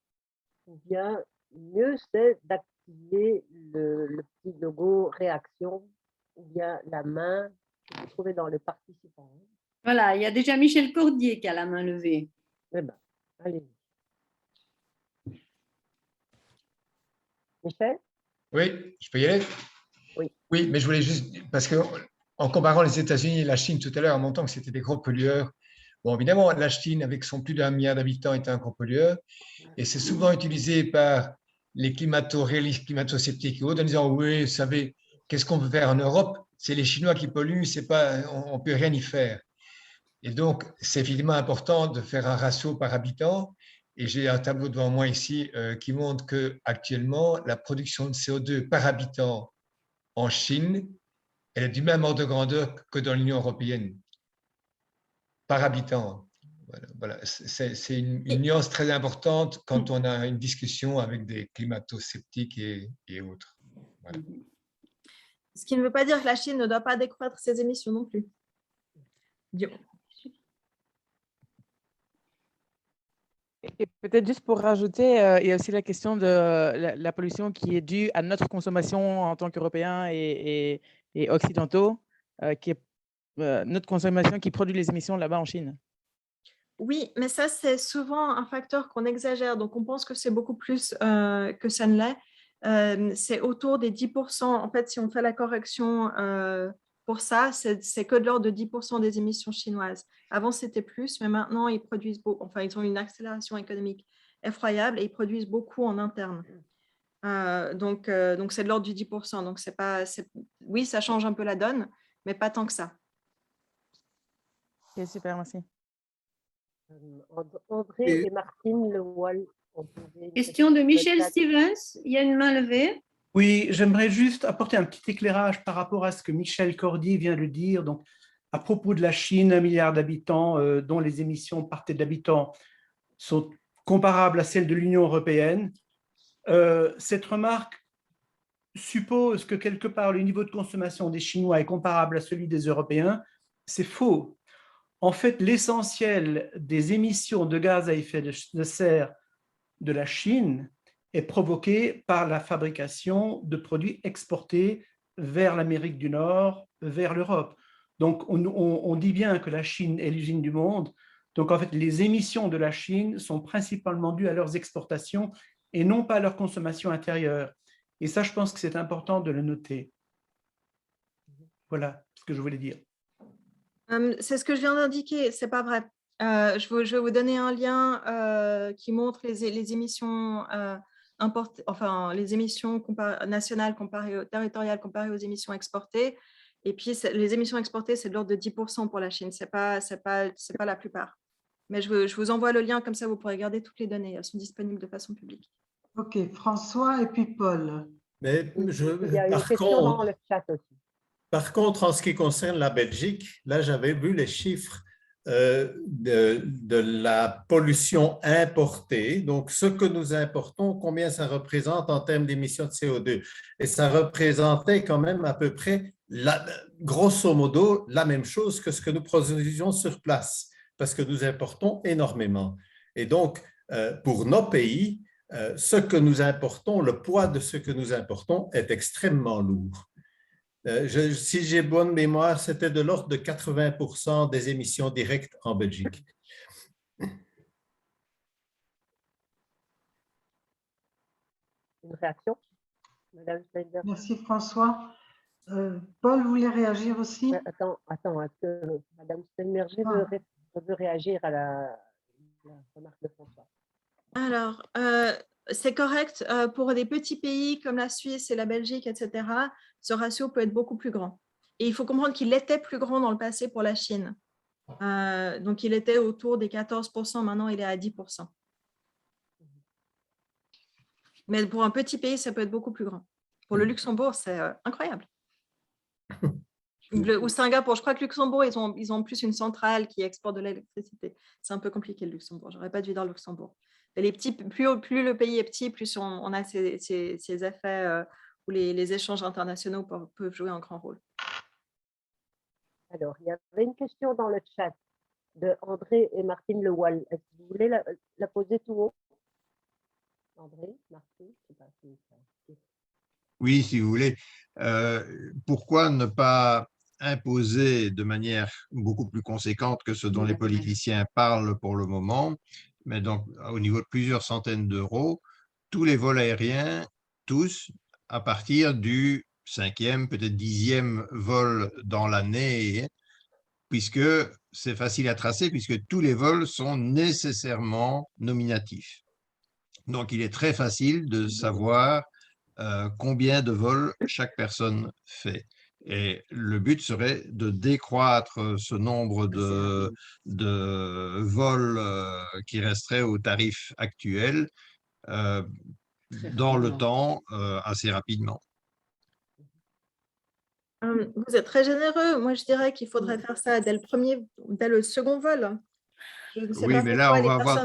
Ou bien mieux c'est d'activer le petit logo réaction ou bien la main que vous trouvez dans les participants. Voilà, il y a déjà Michel Cordier qui a la main levée. Eh bien, allez-y. Michel? Oui, je peux y aller? Oui. Oui, mais je voulais juste, parce que en comparant les États-Unis et la Chine tout à l'heure, en montrant que c'était des gros pollueurs, bon, évidemment, la Chine, avec son plus d'1 milliard d'habitants, est un gros pollueur, et c'est souvent utilisé par les climato-réalistes, climato-sceptiques et autres, en disant, oui, vous savez, qu'est-ce qu'on peut faire en Europe? C'est les Chinois qui polluent, c'est pas, on ne peut rien y faire. Et donc, c'est évidemment important de faire un ratio par habitant. Et j'ai un tableau devant moi ici qui montre qu'actuellement, la production de CO2 par habitant en Chine, elle est du même ordre de grandeur que dans l'Union européenne, par habitant. Voilà. C'est une nuance très importante quand on a une discussion avec des climato-sceptiques et autres. Voilà. Ce qui ne veut pas dire que la Chine ne doit pas décroître ses émissions non plus. Et peut-être juste pour rajouter, il y a aussi la question de la pollution qui est due à notre consommation en tant qu'Européens et occidentaux, qui est notre consommation qui produit les émissions là-bas en Chine. Oui, mais ça, c'est souvent un facteur qu'on exagère. Donc, on pense que c'est beaucoup plus que ça ne l'est. C'est autour des 10%. En fait, si on fait la correction pour ça, c'est que de l'ordre de 10% des émissions chinoises. Avant, c'était plus, mais maintenant, ils produisent beaucoup. Enfin, ils ont une accélération économique effroyable et ils produisent beaucoup en interne. Donc, c'est de l'ordre du 10%. Donc, c'est pas, oui, ça change un peu la donne, mais pas tant que ça. Ok, super, merci. André et Martine Le Wall. Question de Michel Stevens. Il y a une main levée. Oui, j'aimerais juste apporter un petit éclairage par rapport à ce que Michel Cordier vient de dire. Donc, à propos de la Chine, 1 milliard d'habitants, dont les émissions par tête d'habitants sont comparables à celles de l'Union européenne. Cette remarque suppose que quelque part le niveau de consommation des Chinois est comparable à celui des Européens. C'est faux. En fait, l'essentiel des émissions de gaz à effet de serre de la Chine est provoqué par la fabrication de produits exportés vers l'Amérique du Nord, vers l'Europe. Donc, on dit bien que la Chine est l'usine du monde. Donc, en fait, les émissions de la Chine sont principalement dues à leurs exportations et non pas à leur consommation intérieure. Et ça, je pense que c'est important de le noter. Voilà ce que je voulais dire. C'est ce que je viens d'indiquer, c'est pas vrai. Je vais vous donner un lien qui montre les émissions les émissions nationales territoriales comparées aux émissions exportées. Et puis, les émissions exportées, c'est de l'ordre de 10% pour la Chine. C'est pas la plupart. Mais je vous envoie le lien, comme ça vous pourrez regarder toutes les données. Elles sont disponibles de façon publique. Ok, François et puis Paul. Mais Il y a une par question contre, dans le chat aussi. Par contre, en ce qui concerne la Belgique, là, j'avais vu les chiffres de la pollution importée. Donc, ce que nous importons, combien ça représente en termes d'émissions de CO2. Et ça représentait quand même à peu près, grosso modo, la même chose que ce que nous produisions sur place, parce que nous importons énormément. Et donc, pour nos pays, ce que nous importons, le poids de ce que nous importons est extrêmement lourd. Si j'ai bonne mémoire, c'était de l'ordre de 80% des émissions directes en Belgique. Une réaction, Madame Schneider? Merci François. Paul voulait réagir aussi? Attends, est-ce que Madame Steinberger veut réagir à la remarque de François? Alors, c'est correct. Pour des petits pays comme la Suisse et la Belgique, etc., ce ratio peut être beaucoup plus grand. Et il faut comprendre qu'il était plus grand dans le passé pour la Chine. Donc, il était autour des 14%. Maintenant, il est à 10%. Mais pour un petit pays, ça peut être beaucoup plus grand. Pour le Luxembourg, c'est incroyable. Ou Singapour, je crois que Luxembourg, ils ont plus une centrale qui exporte de l'électricité. C'est un peu compliqué le Luxembourg. J'aurais pas dû dire le Luxembourg. Mais les petits, plus le pays est petit, plus on a ces effets où les échanges internationaux peuvent jouer un grand rôle. Alors, il y avait une question dans le chat de André et Martine Lewal. Est-ce que vous voulez la poser tout haut? André, Martine, je sais pas si ça... Oui, si vous voulez. Pourquoi ne pas imposer de manière beaucoup plus conséquente que ce dont les politiciens parlent pour le moment, mais donc au niveau de plusieurs centaines d'euros, tous les vols aériens, tous, à partir du 5e, peut-être 10e vol dans l'année, puisque c'est facile à tracer, puisque tous les vols sont nécessairement nominatifs. Donc, il est très facile de savoir combien de vols chaque personne fait. Et le but serait de décroître ce nombre de vols qui resteraient au tarif actuel dans le temps assez rapidement. Vous êtes très généreux. Moi, je dirais qu'il faudrait faire ça dès le second vol. Je ne sais Oui, pas mais là, pourquoi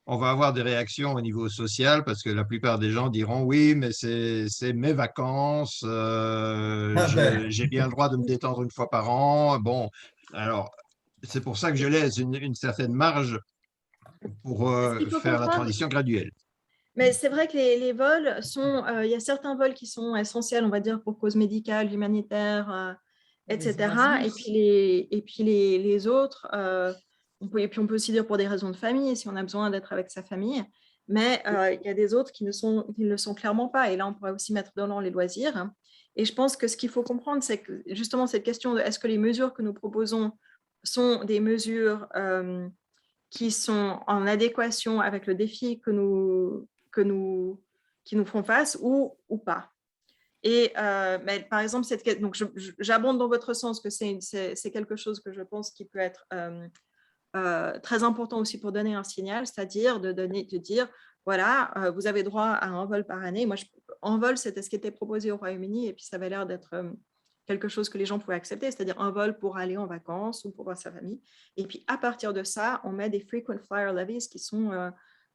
on va avoir des réactions au niveau social parce que la plupart des gens diront oui, mais c'est mes vacances, j'ai bien le droit de me détendre une fois par an. Bon, alors c'est pour ça que je laisse une certaine marge pour faire la transition graduelle. Mais c'est vrai que les vols sont, il y a certains vols qui sont essentiels, on va dire, pour cause médicale, humanitaire, etc. Et puis les autres, on peut aussi dire pour des raisons de famille, si on a besoin d'être avec sa famille. Mais il y a des autres qui ne le sont clairement pas. Et là, on pourrait aussi mettre dans les loisirs. Et je pense que ce qu'il faut comprendre, c'est que justement cette question de est-ce que les mesures que nous proposons sont des mesures qui sont en adéquation avec le défi qui nous font face ou pas. Et mais par exemple, donc j'abonde dans votre sens que c'est quelque chose que je pense qui peut être très important aussi pour donner un signal, c'est-à-dire de dire, voilà, vous avez droit à un vol par année. Moi, un vol, c'était ce qui était proposé au Royaume-Uni et puis ça avait l'air d'être quelque chose que les gens pouvaient accepter, c'est-à-dire un vol pour aller en vacances ou pour voir sa famille. Et puis, à partir de ça, on met des frequent flyer levies qui sont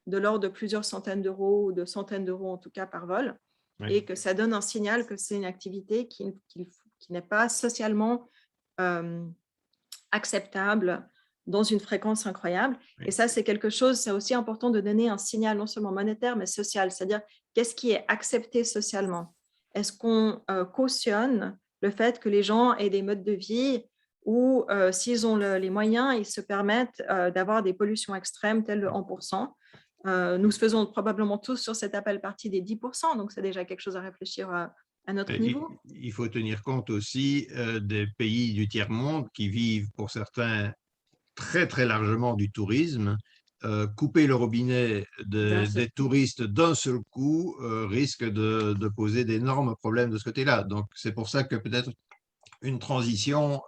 de l'ordre de plusieurs centaines d'euros ou de centaines d'euros en tout cas par vol, et que ça donne un signal que c'est une activité qui n'est pas socialement acceptable dans une fréquence incroyable. Et ça, c'est quelque chose, c'est aussi important de donner un signal non seulement monétaire, mais social, c'est-à-dire qu'est-ce qui est accepté socialement? Est-ce qu'on cautionne le fait que les gens aient des modes de vie où, s'ils ont les moyens, ils se permettent d'avoir des pollutions extrêmes telles le 1%. Nous faisons probablement tous sur cet appel partie des 10%, donc c'est déjà quelque chose à réfléchir à notre niveau. Il faut tenir compte aussi des pays du tiers-monde qui vivent pour certains très très largement du tourisme. Couper le robinet des touristes d'un seul coup risque de poser d'énormes problèmes de ce côté-là. Donc c'est pour ça que peut-être une transition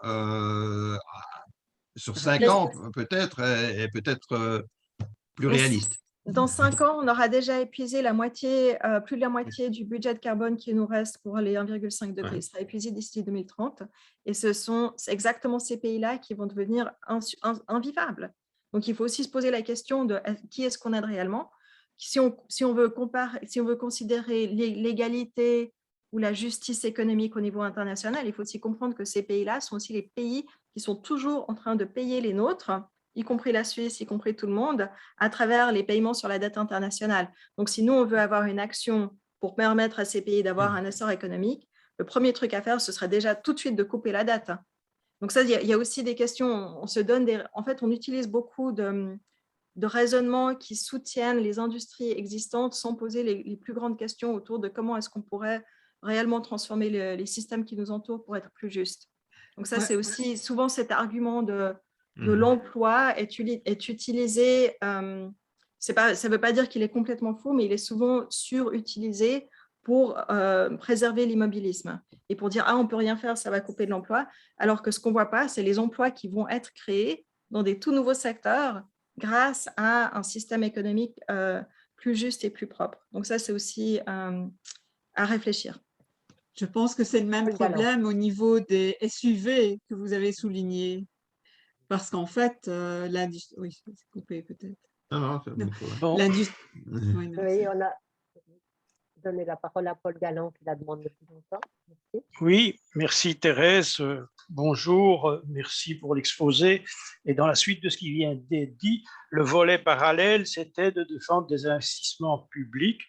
sur 5 ans, peut-être, est peut-être plus réaliste. Dans 5 ans, on aura déjà épuisé la moitié, plus de la moitié du budget de carbone qui nous reste pour les 1,5 degrés. Ouais. Il sera épuisé d'ici 2030. Et c'est exactement ces pays-là qui vont devenir invivables. Donc, il faut aussi se poser la question de qui est-ce qu'on aide réellement. Si on veut considérer l'égalité ou la justice économique au niveau international, il faut aussi comprendre que ces pays-là sont aussi les pays qui sont toujours en train de payer les nôtres, y compris la Suisse, y compris tout le monde, à travers les paiements sur la dette internationale. Donc, si nous, on veut avoir une action pour permettre à ces pays d'avoir un essor économique, le premier truc à faire, ce serait déjà tout de suite de couper la dette. Donc ça, il y a aussi des questions, en fait, on utilise beaucoup de raisonnements qui soutiennent les industries existantes sans poser les plus grandes questions autour de comment est-ce qu'on pourrait réellement transformer les systèmes qui nous entourent pour être plus justes. Donc ça, c'est aussi souvent cet argument de l'emploi est utilisé, ça ne veut pas dire qu'il est complètement faux, mais il est souvent surutilisé pour préserver l'immobilisme et pour dire « Ah, on ne peut rien faire, ça va couper de l'emploi », alors que ce qu'on ne voit pas, c'est les emplois qui vont être créés dans des tout nouveaux secteurs grâce à un système économique plus juste et plus propre. Donc ça, c'est aussi à réfléchir. Je pense que c'est le même problème au niveau des SUV que vous avez souligné. Parce qu'en fait, l'industrie... Oui, c'est coupé peut-être. Non, c'est Bon. L'industrie... Oui, on a donné la parole à Paul Galland qui la demande depuis longtemps. Merci. Oui, merci Thérèse. Bonjour, merci pour l'exposé. Et dans la suite de ce qui vient d'être dit, le volet parallèle, c'était de défendre des investissements publics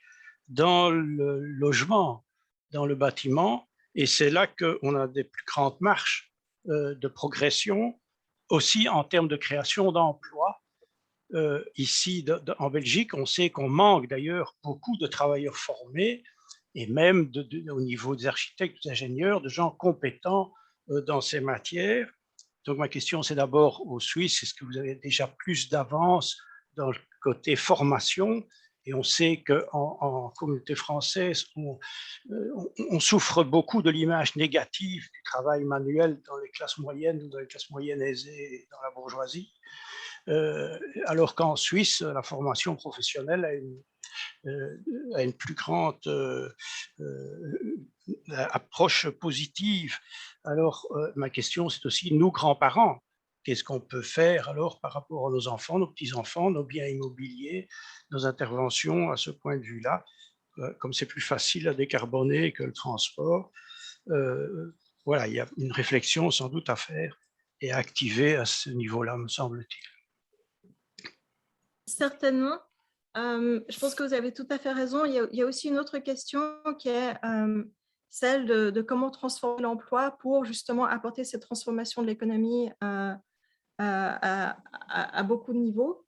dans le logement, dans le bâtiment. Et c'est là qu'on a des plus grandes marches de progression, aussi en termes de création d'emplois. Ici, en Belgique, on sait qu'on manque d'ailleurs beaucoup de travailleurs formés et même au niveau des architectes, des ingénieurs, de gens compétents dans ces matières. Donc ma question, c'est d'abord aux Suisses, est-ce que vous avez déjà plus d'avance dans le côté formation? Et on sait qu'en communauté française, on souffre beaucoup de l'image négative du travail manuel dans les classes moyennes ou dans les classes moyennes aisées dans la bourgeoisie. Alors qu'en Suisse, la formation professionnelle a une plus grande approche positive. Alors, ma question, c'est aussi nous, grands-parents, qu'est-ce qu'on peut faire alors par rapport à nos enfants, nos petits-enfants, nos biens immobiliers, nos interventions à ce point de vue-là, comme c'est plus facile à décarboner que le transport. Voilà, il y a une réflexion sans doute à faire et à activer à ce niveau-là, me semble-t-il. Certainement. Je pense que vous avez tout à fait raison. Il y a aussi une autre question qui est celle de comment transformer l'emploi pour justement apporter cette transformation de l'économie à beaucoup de niveaux.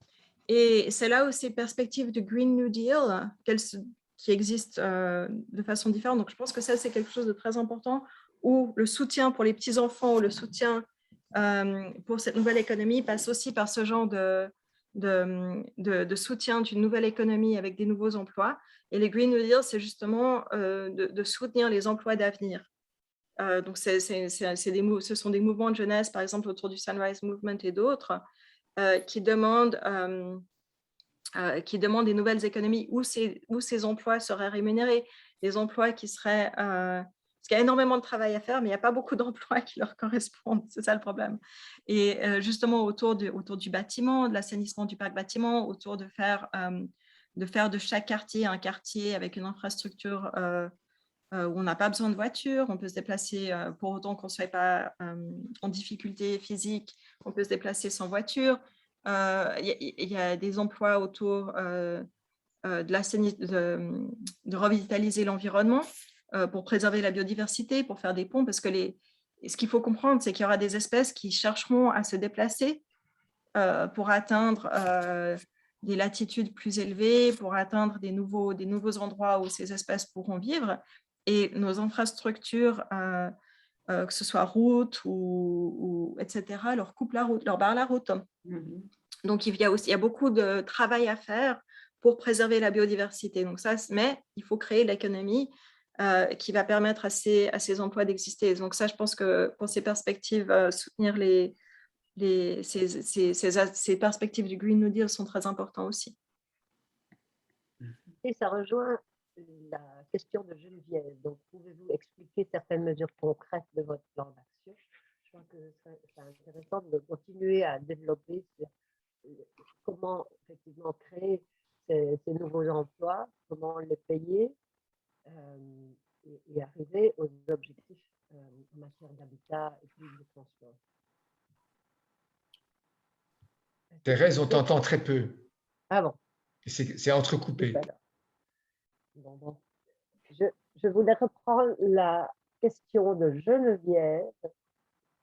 Et c'est là où ces perspectives du Green New Deal qui existent de façon différente. Donc, je pense que ça, c'est quelque chose de très important, où le soutien pour les petits-enfants ou le soutien pour cette nouvelle économie passe aussi par ce genre de soutien d'une nouvelle économie avec des nouveaux emplois. Et les Green New Deal, c'est justement de soutenir les emplois d'avenir. Donc, ce sont des mouvements de jeunesse, par exemple, autour du Sunrise Movement et d'autres, qui demandent des nouvelles économies où ces emplois seraient rémunérés, des emplois qui seraient... parce qu'il y a énormément de travail à faire, mais il n'y a pas beaucoup d'emplois qui leur correspondent, c'est ça le problème. Et justement, autour du bâtiment, de l'assainissement du parc bâtiment, autour de faire de chaque quartier un quartier avec une infrastructure où on n'a pas besoin de voiture, on peut se déplacer pour autant qu'on ne soit pas en difficulté physique, on peut se déplacer sans voiture. Il y a des emplois autour de revitaliser l'environnement pour préserver la biodiversité, pour faire des ponts, parce que ce qu'il faut comprendre, c'est qu'il y aura des espèces qui chercheront à se déplacer pour atteindre des latitudes plus élevées, pour atteindre des nouveaux endroits où ces espèces pourront vivre. Et nos infrastructures, que ce soit route ou etc., leur coupent la route, leur barrent la route. Donc, il y a beaucoup de travail à faire pour préserver la biodiversité. Donc ça, mais il faut créer l'économie qui va permettre à ces emplois d'exister. Donc ça, je pense que pour ces perspectives, soutenir les ces perspectives du Green New Deal sont très importantes aussi. Et ça rejoint la question de Geneviève. Donc, pouvez-vous expliquer certaines mesures concrètes de votre plan d'action? Je crois que c'est intéressant de continuer à développer comment effectivement créer ces nouveaux emplois, comment les payer et arriver aux objectifs en matière d'habitat et puis de transport. Thérèse, on t'entend très peu. Ah bon. C'est entrecoupé. Bon. Je voulais reprendre la question de Geneviève.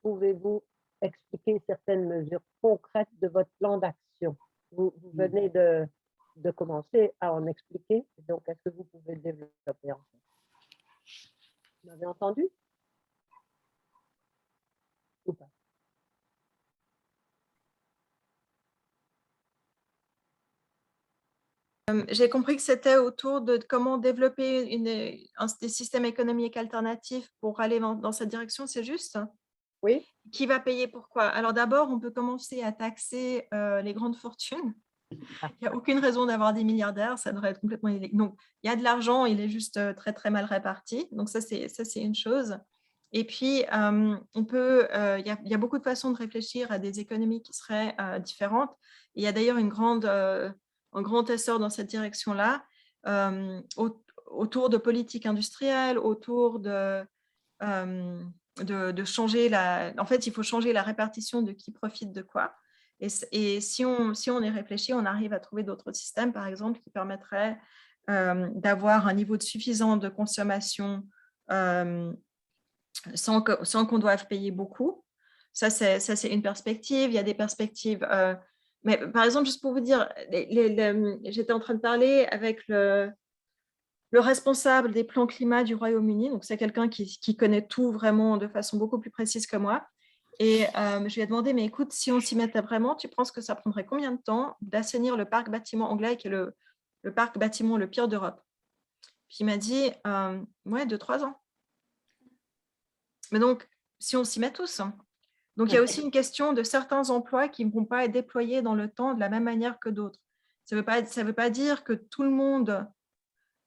Pouvez-vous expliquer certaines mesures concrètes de votre plan d'action? Vous venez de commencer à en expliquer, donc est-ce que vous pouvez développer en fait? Vous m'avez entendu? Ou pas? J'ai compris que c'était autour de comment développer des systèmes économiques alternatifs pour aller dans cette direction, c'est juste? Oui. Qui va payer pourquoi? Alors d'abord, on peut commencer à taxer les grandes fortunes. Il n'y a aucune raison d'avoir des milliardaires, ça devrait être complètement illégal. Donc, il y a de l'argent, il est juste très, très mal réparti. Donc, ça, c'est une chose. Et puis, il y a beaucoup de façons de réfléchir à des économies qui seraient différentes. Il y a d'ailleurs un grand essor dans cette direction-là, autour de politique industrielle, autour de changer en fait, il faut changer la répartition de qui profite de quoi. Et si on y réfléchit, on arrive à trouver d'autres systèmes, par exemple, qui permettraient d'avoir un niveau suffisant de consommation sans qu'on doive payer beaucoup. Ça, c'est une perspective. Il y a des perspectives. Mais par exemple, juste pour vous dire, j'étais en train de parler avec le responsable des plans climat du Royaume-Uni. Donc, c'est quelqu'un qui connaît tout vraiment de façon beaucoup plus précise que moi. Et je lui ai demandé, mais écoute, si on s'y mettait vraiment, tu penses que ça prendrait combien de temps d'assainir le parc bâtiment anglais, qui est le parc bâtiment le pire d'Europe? Puis il m'a dit, ouais, 2-3 ans. Mais donc, si on s'y met tous. Donc, il y a aussi une question de certains emplois qui ne vont pas être déployés dans le temps de la même manière que d'autres. Ça ne veut pas dire que tout le monde,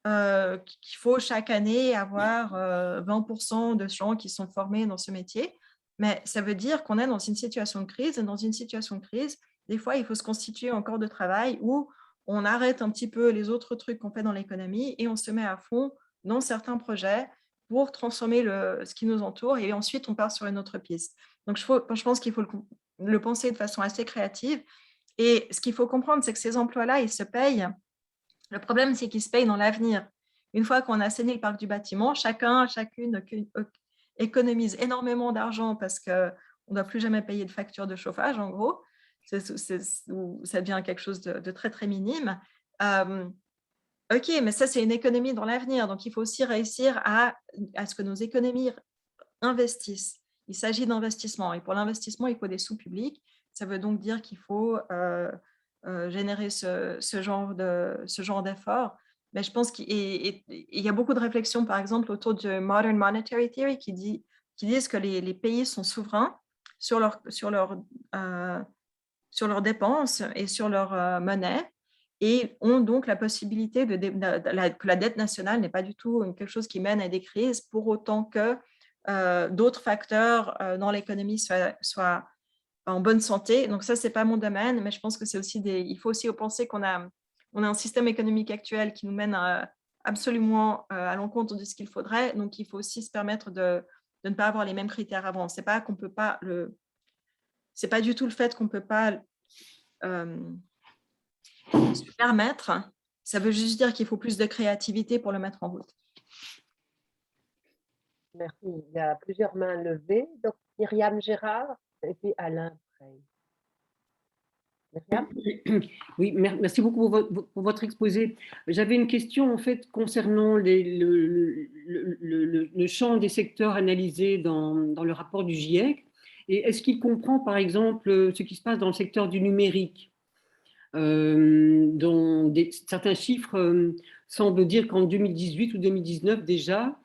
qu'il faut chaque année avoir 20% de gens qui sont formés dans ce métier. Mais ça veut dire qu'on est dans une situation de crise. Et dans une situation de crise, des fois, il faut se constituer en corps de travail où on arrête un petit peu les autres trucs qu'on fait dans l'économie et on se met à fond dans certains projets pour transformer ce qui nous entoure. Et ensuite, on part sur une autre piste. Donc, je pense qu'il faut le penser de façon assez créative. Et ce qu'il faut comprendre, c'est que ces emplois-là, ils se payent. Le problème, c'est qu'ils se payent dans l'avenir. Une fois qu'on a assaini le parc du bâtiment, chacune économise énormément d'argent parce qu'on ne doit plus jamais payer de facture de chauffage, en gros. Ça devient quelque chose de très, très minime. OK, mais ça, c'est une économie dans l'avenir. Donc, il faut aussi réussir à ce que nos économies investissent. Il s'agit d'investissement. Et pour l'investissement, il faut des sous publics. Ça veut donc dire qu'il faut générer ce genre d'effort. Mais je pense qu'il y a beaucoup de réflexions, par exemple, autour de Modern Monetary Theory qui disent que les pays sont souverains sur leurs dépenses et sur leur monnaie et ont donc la possibilité que la dette nationale n'est pas du tout quelque chose qui mène à des crises pour autant que d'autres facteurs dans l'économie soient en bonne santé. Donc ça, ce n'est pas mon domaine, mais je pense que c'est aussi il faut aussi penser qu'on a un système économique actuel qui nous mène absolument à l'encontre de ce qu'il faudrait. Donc, il faut aussi se permettre de ne pas avoir les mêmes critères avant. C'est pas qu'on peut pas c'est pas du tout le fait qu'on ne peut pas se permettre. Ça veut juste dire qu'il faut plus de créativité pour le mettre en route. Merci. Il y a plusieurs mains levées. Donc, Myriam Gérard et puis Alain Frey. Oui, merci beaucoup pour votre exposé. J'avais une question en fait concernant le champ des secteurs analysés dans le rapport du GIEC. Et est-ce qu'il comprend par exemple ce qui se passe dans le secteur du numérique, dont certains chiffres semblent dire qu'en 2018 ou 2019 déjà,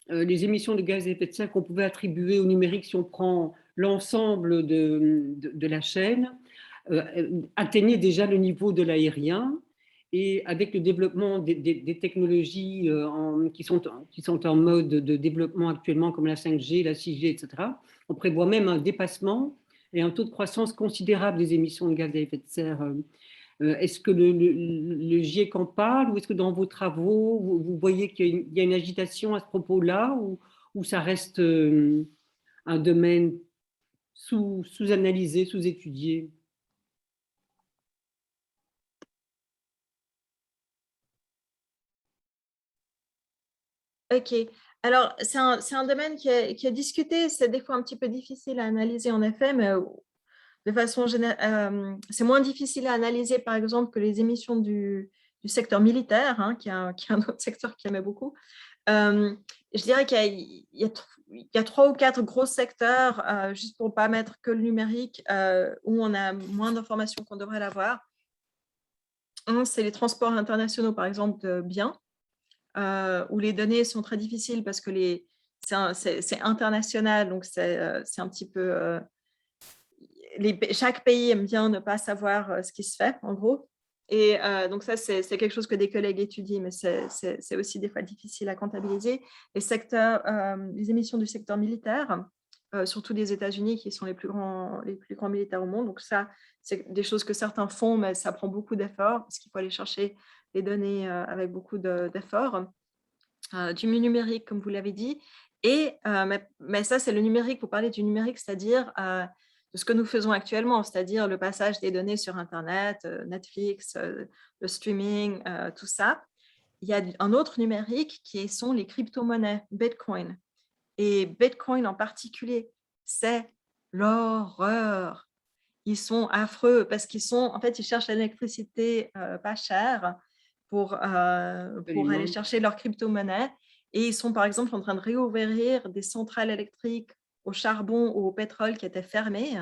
les émissions de gaz à effet de serre qu'on pouvait attribuer au numérique, si on prend l'ensemble de la chaîne atteignait déjà le niveau de l'aérien. Et avec le développement des technologies qui sont en mode de développement actuellement, comme la 5G, la 6G, etc., on prévoit même un dépassement et un taux de croissance considérable des émissions de gaz à effet de serre. Est-ce que le GIEC en parle, ou est-ce que dans vos travaux, vous voyez qu'il y a une agitation à ce propos-là, ou ça reste un domaine sous-analysé, sous-étudié? Ok. Alors, c'est un domaine qui est discuté. C'est des fois un petit peu difficile à analyser, en effet, mais de façon générale, c'est moins difficile à analyser, par exemple, que les émissions du secteur militaire, hein, qui est un autre secteur qui aimait beaucoup. Je dirais qu'il y a 3 ou 4 gros secteurs, juste pour ne pas mettre que le numérique, où on a moins d'informations qu'on devrait l'avoir. Un, c'est les transports internationaux, par exemple, de biens, où les données sont très difficiles parce que c'est international, donc c'est un petit peu… chaque pays aime bien ne pas savoir ce qui se fait, en gros. Et donc ça, c'est quelque chose que des collègues étudient, mais c'est aussi des fois difficile à comptabiliser. Les émissions du secteur militaire, surtout des États-Unis, qui sont les plus grands militaires au monde. Donc ça, c'est des choses que certains font, mais ça prend beaucoup d'efforts, parce qu'il faut aller chercher les données avec beaucoup d'efforts. Du numérique, comme vous l'avez dit. Mais ça, c'est le numérique. Vous parlez du numérique, c'est-à-dire de ce que nous faisons actuellement, c'est-à-dire le passage des données sur Internet, Netflix, le streaming, tout ça. Il y a un autre numérique qui sont les crypto-monnaies, Bitcoin. Et Bitcoin en particulier, c'est l'horreur. Ils sont affreux parce qu'ils cherchent l'électricité pas chère pour aller chercher leur crypto-monnaie. Et ils sont, par exemple, en train de réouvrir des centrales électriques au charbon ou au pétrole qui étaient fermées.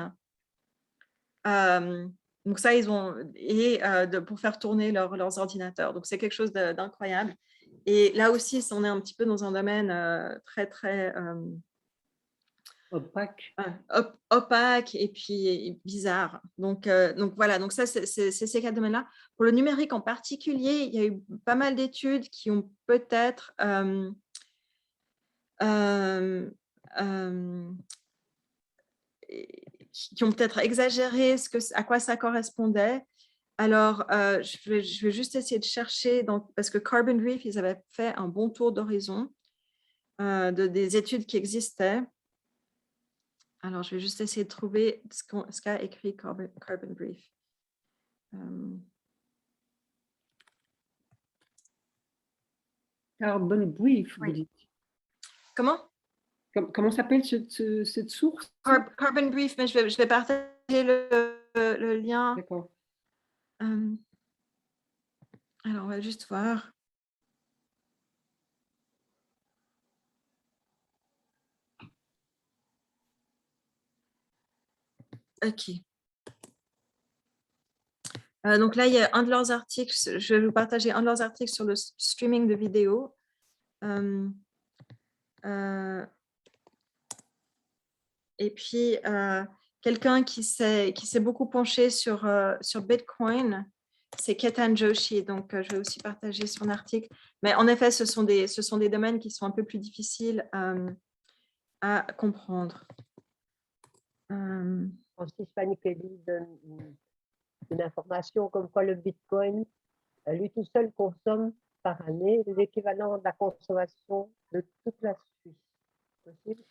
Donc ça, pour faire tourner leurs ordinateurs. Donc c'est quelque chose d'incroyable. Et là aussi, on est un petit peu dans un domaine très, très… opaque et puis bizarre. Donc voilà, donc ça, c'est ces 4 domaines-là. Pour le numérique en particulier, il y a eu pas mal d'études qui ont peut-être exagéré à quoi ça correspondait. Alors, je vais juste essayer de chercher, parce que Carbon Brief, ils avaient fait un bon tour d'horizon des études qui existaient. Alors, je vais juste essayer de trouver ce qu'a écrit Carbon Brief. Carbon Brief, vous dites. Comment? Comment s'appelle cette source? Carbon Brief, mais je vais partager le lien. D'accord. Alors, on va juste voir. OK. Donc là, il y a un de leurs articles, je vais vous partager un de leurs articles sur le streaming de vidéos. Et puis, quelqu'un qui s'est beaucoup penché sur Bitcoin, c'est Ketan Joshi. Donc, je vais aussi partager son article. Mais en effet, ce sont des domaines qui sont un peu plus difficiles à comprendre. Francis Panichelli donne une information comme quoi le Bitcoin, lui tout seul, consomme par année l'équivalent de la consommation de toute la Suisse. Possible?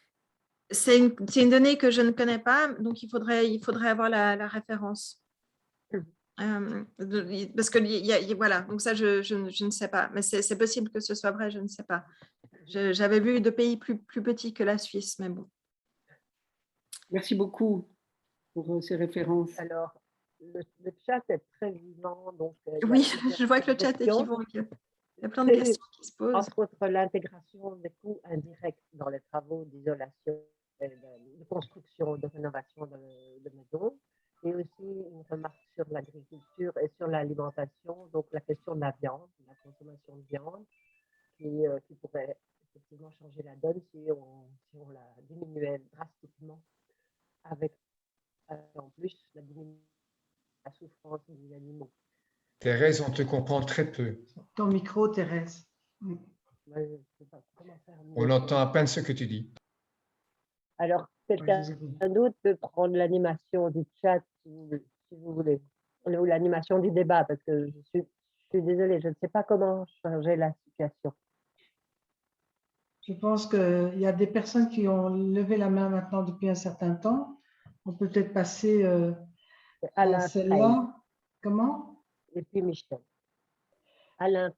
C'est une donnée que je ne connais pas, donc il faudrait avoir la référence. Parce que voilà, donc ça, je ne sais pas. Mais c'est possible que ce soit vrai, je ne sais pas. J'avais vu de pays plus petits que la Suisse, mais bon. Merci beaucoup pour ces références. Alors, le chat est très vivant. Donc, oui, je vois que le chat est vivant. Il y a plein de questions qui se posent. Entre autres, l'intégration des coûts indirects dans les travaux d'isolation, de construction, de rénovation de maisons, et aussi une remarque sur l'agriculture et sur l'alimentation, donc la question de la viande, la consommation de viande, qui pourrait effectivement changer la donne si on la diminuait drastiquement. avec en plus la diminution de la souffrance des animaux. Thérèse, on te comprend très peu. Ton micro, Thérèse. Moi, je ne sais pas comment faire mieux. On entend à peine ce que tu dis. Alors, quelqu'un d'autre peut prendre l'animation du chat si vous voulez, ou l'animation du débat, parce que je suis désolée, je ne sais pas comment changer la situation. Je pense qu'il y a des personnes qui ont levé la main maintenant depuis un certain temps. On peut peut-être passer à celle-là. Comment? Et puis Michel. Alain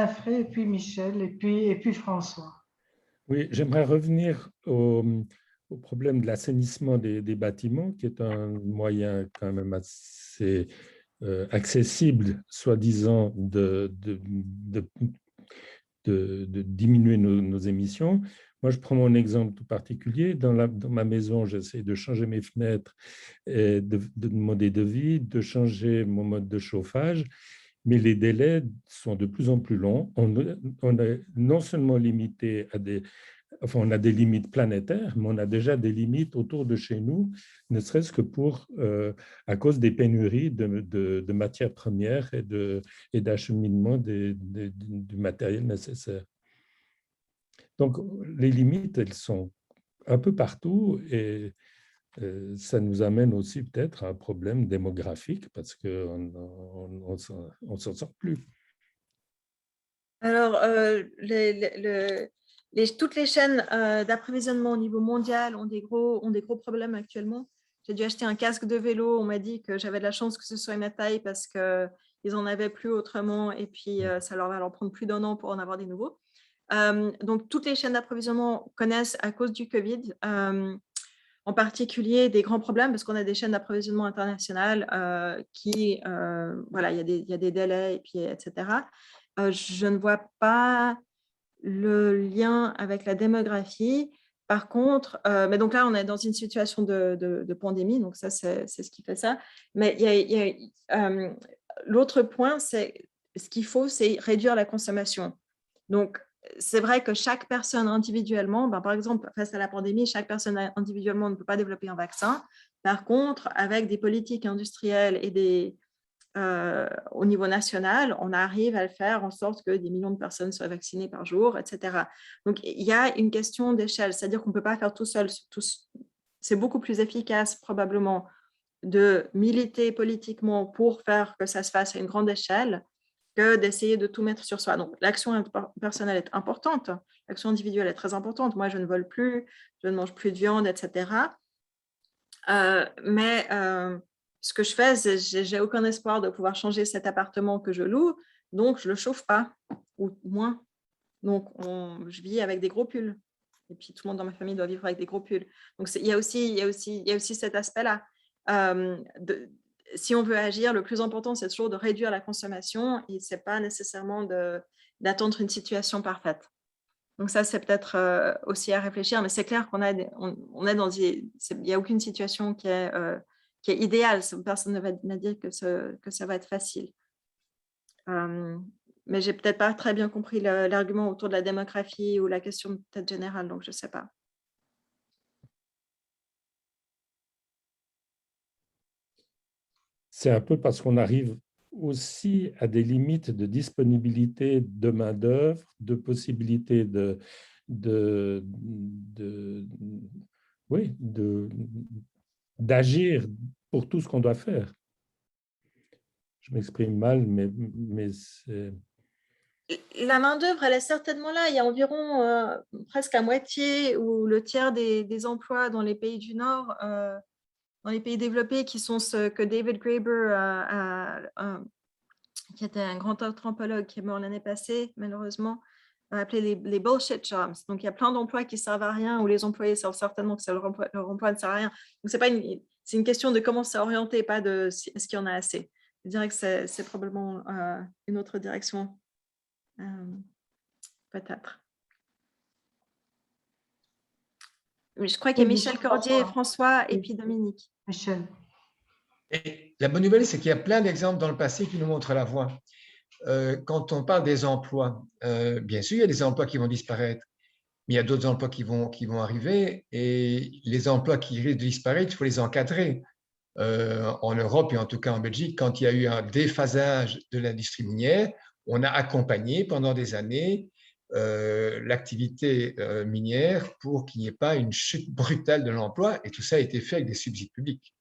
Frey, et puis Michel, et puis François. Oui, j'aimerais revenir au problème de l'assainissement des bâtiments, qui est un moyen quand même assez accessible, soi-disant, de diminuer nos émissions. Moi, je prends mon exemple tout particulier. Dans ma maison, j'essaie de changer mes fenêtres, et de demander devis, de changer mon mode de chauffage, mais les délais sont de plus en plus longs. On est non seulement limité à on a des limites planétaires, mais on a déjà des limites autour de chez nous, ne serait-ce que à cause des pénuries de matières premières et d'acheminement du matériel nécessaire. Donc, les limites, elles sont un peu partout et ça nous amène aussi peut-être à un problème démographique parce qu'on ne s'en sort plus. Alors, toutes les chaînes d'approvisionnement au niveau mondial ont des gros problèmes actuellement. J'ai dû acheter un casque de vélo. On m'a dit que j'avais de la chance que ce soit ma taille parce qu'ils n'en avaient plus autrement et puis ça va leur prendre plus d'1 an pour en avoir des nouveaux. Donc, toutes les chaînes d'approvisionnement connaissent à cause du Covid, en particulier des grands problèmes parce qu'on a des chaînes d'approvisionnement internationales voilà, il y a des délais et puis etc. Je ne vois pas le lien avec la démographie. Par contre, mais donc là, on est dans une situation de pandémie, donc ça, c'est ce qui fait ça. Mais l'autre point, c'est ce qu'il faut, c'est réduire la consommation. Donc, c'est vrai que chaque personne individuellement, par exemple, face à la pandémie, chaque personne individuellement ne peut pas développer un vaccin. Par contre, avec des politiques industrielles et au niveau national, on arrive à le faire en sorte que des millions de personnes soient vaccinées par jour, etc. Donc, il y a une question d'échelle, c'est-à-dire qu'on ne peut pas faire tout seul. C'est beaucoup plus efficace probablement de militer politiquement pour faire que ça se fasse à une grande échelle que d'essayer de tout mettre sur soi. Donc, l'action personnelle est importante, l'action individuelle est très importante. Moi, je ne vole plus, je ne mange plus de viande, etc. Mais ce que je fais, c'est que je n'ai aucun espoir de pouvoir changer cet appartement que je loue, donc je ne le chauffe pas, ou moins. Donc, je vis avec des gros pulls. Et puis, tout le monde dans ma famille doit vivre avec des gros pulls. Donc, il y a aussi cet aspect-là. Si on veut agir, le plus important, c'est toujours de réduire la consommation et ce n'est pas nécessairement d'attendre une situation parfaite. Donc ça, c'est peut-être aussi à réfléchir, mais c'est clair qu'on est dans il n'y a aucune situation qui est idéale. Personne ne va dire que ça va être facile. Mais je n'ai peut-être pas très bien compris l'argument autour de la démographie ou la question peut-être générale, donc je ne sais pas. C'est un peu parce qu'on arrive aussi à des limites de disponibilité de main-d'œuvre, de possibilité d'agir pour tout ce qu'on doit faire. Je m'exprime mal, mais c'est... La main-d'œuvre, elle est certainement là. Il y a environ presque la moitié ou le tiers des emplois dans les pays du Nord, dans les pays développés, qui sont ce que David Graeber, qui était un grand anthropologue qui est mort l'année passée, malheureusement, a appelé les bullshit jobs. Donc, il y a plein d'emplois qui ne servent à rien, où les employés savent certainement que leur emploi ne sert à rien. Donc, c'est une question de comment s'orienter, pas de est-ce qu'il y en a assez. Je dirais que c'est probablement une autre direction, peut-être. Je crois qu'il y a Michel Cordier, François et puis Dominique. Michel. Et la bonne nouvelle, c'est qu'il y a plein d'exemples dans le passé qui nous montrent la voie. Quand on parle des emplois, bien sûr, il y a des emplois qui vont disparaître, mais il y a d'autres emplois qui vont arriver, et les emplois qui risquent de disparaître, il faut les encadrer. En Europe et en tout cas en Belgique, quand il y a eu un déphasage de l'industrie minière, on a accompagné pendant des années l'activité minière pour qu'il n'y ait pas une chute brutale de l'emploi, et tout ça a été fait avec des subsides publics.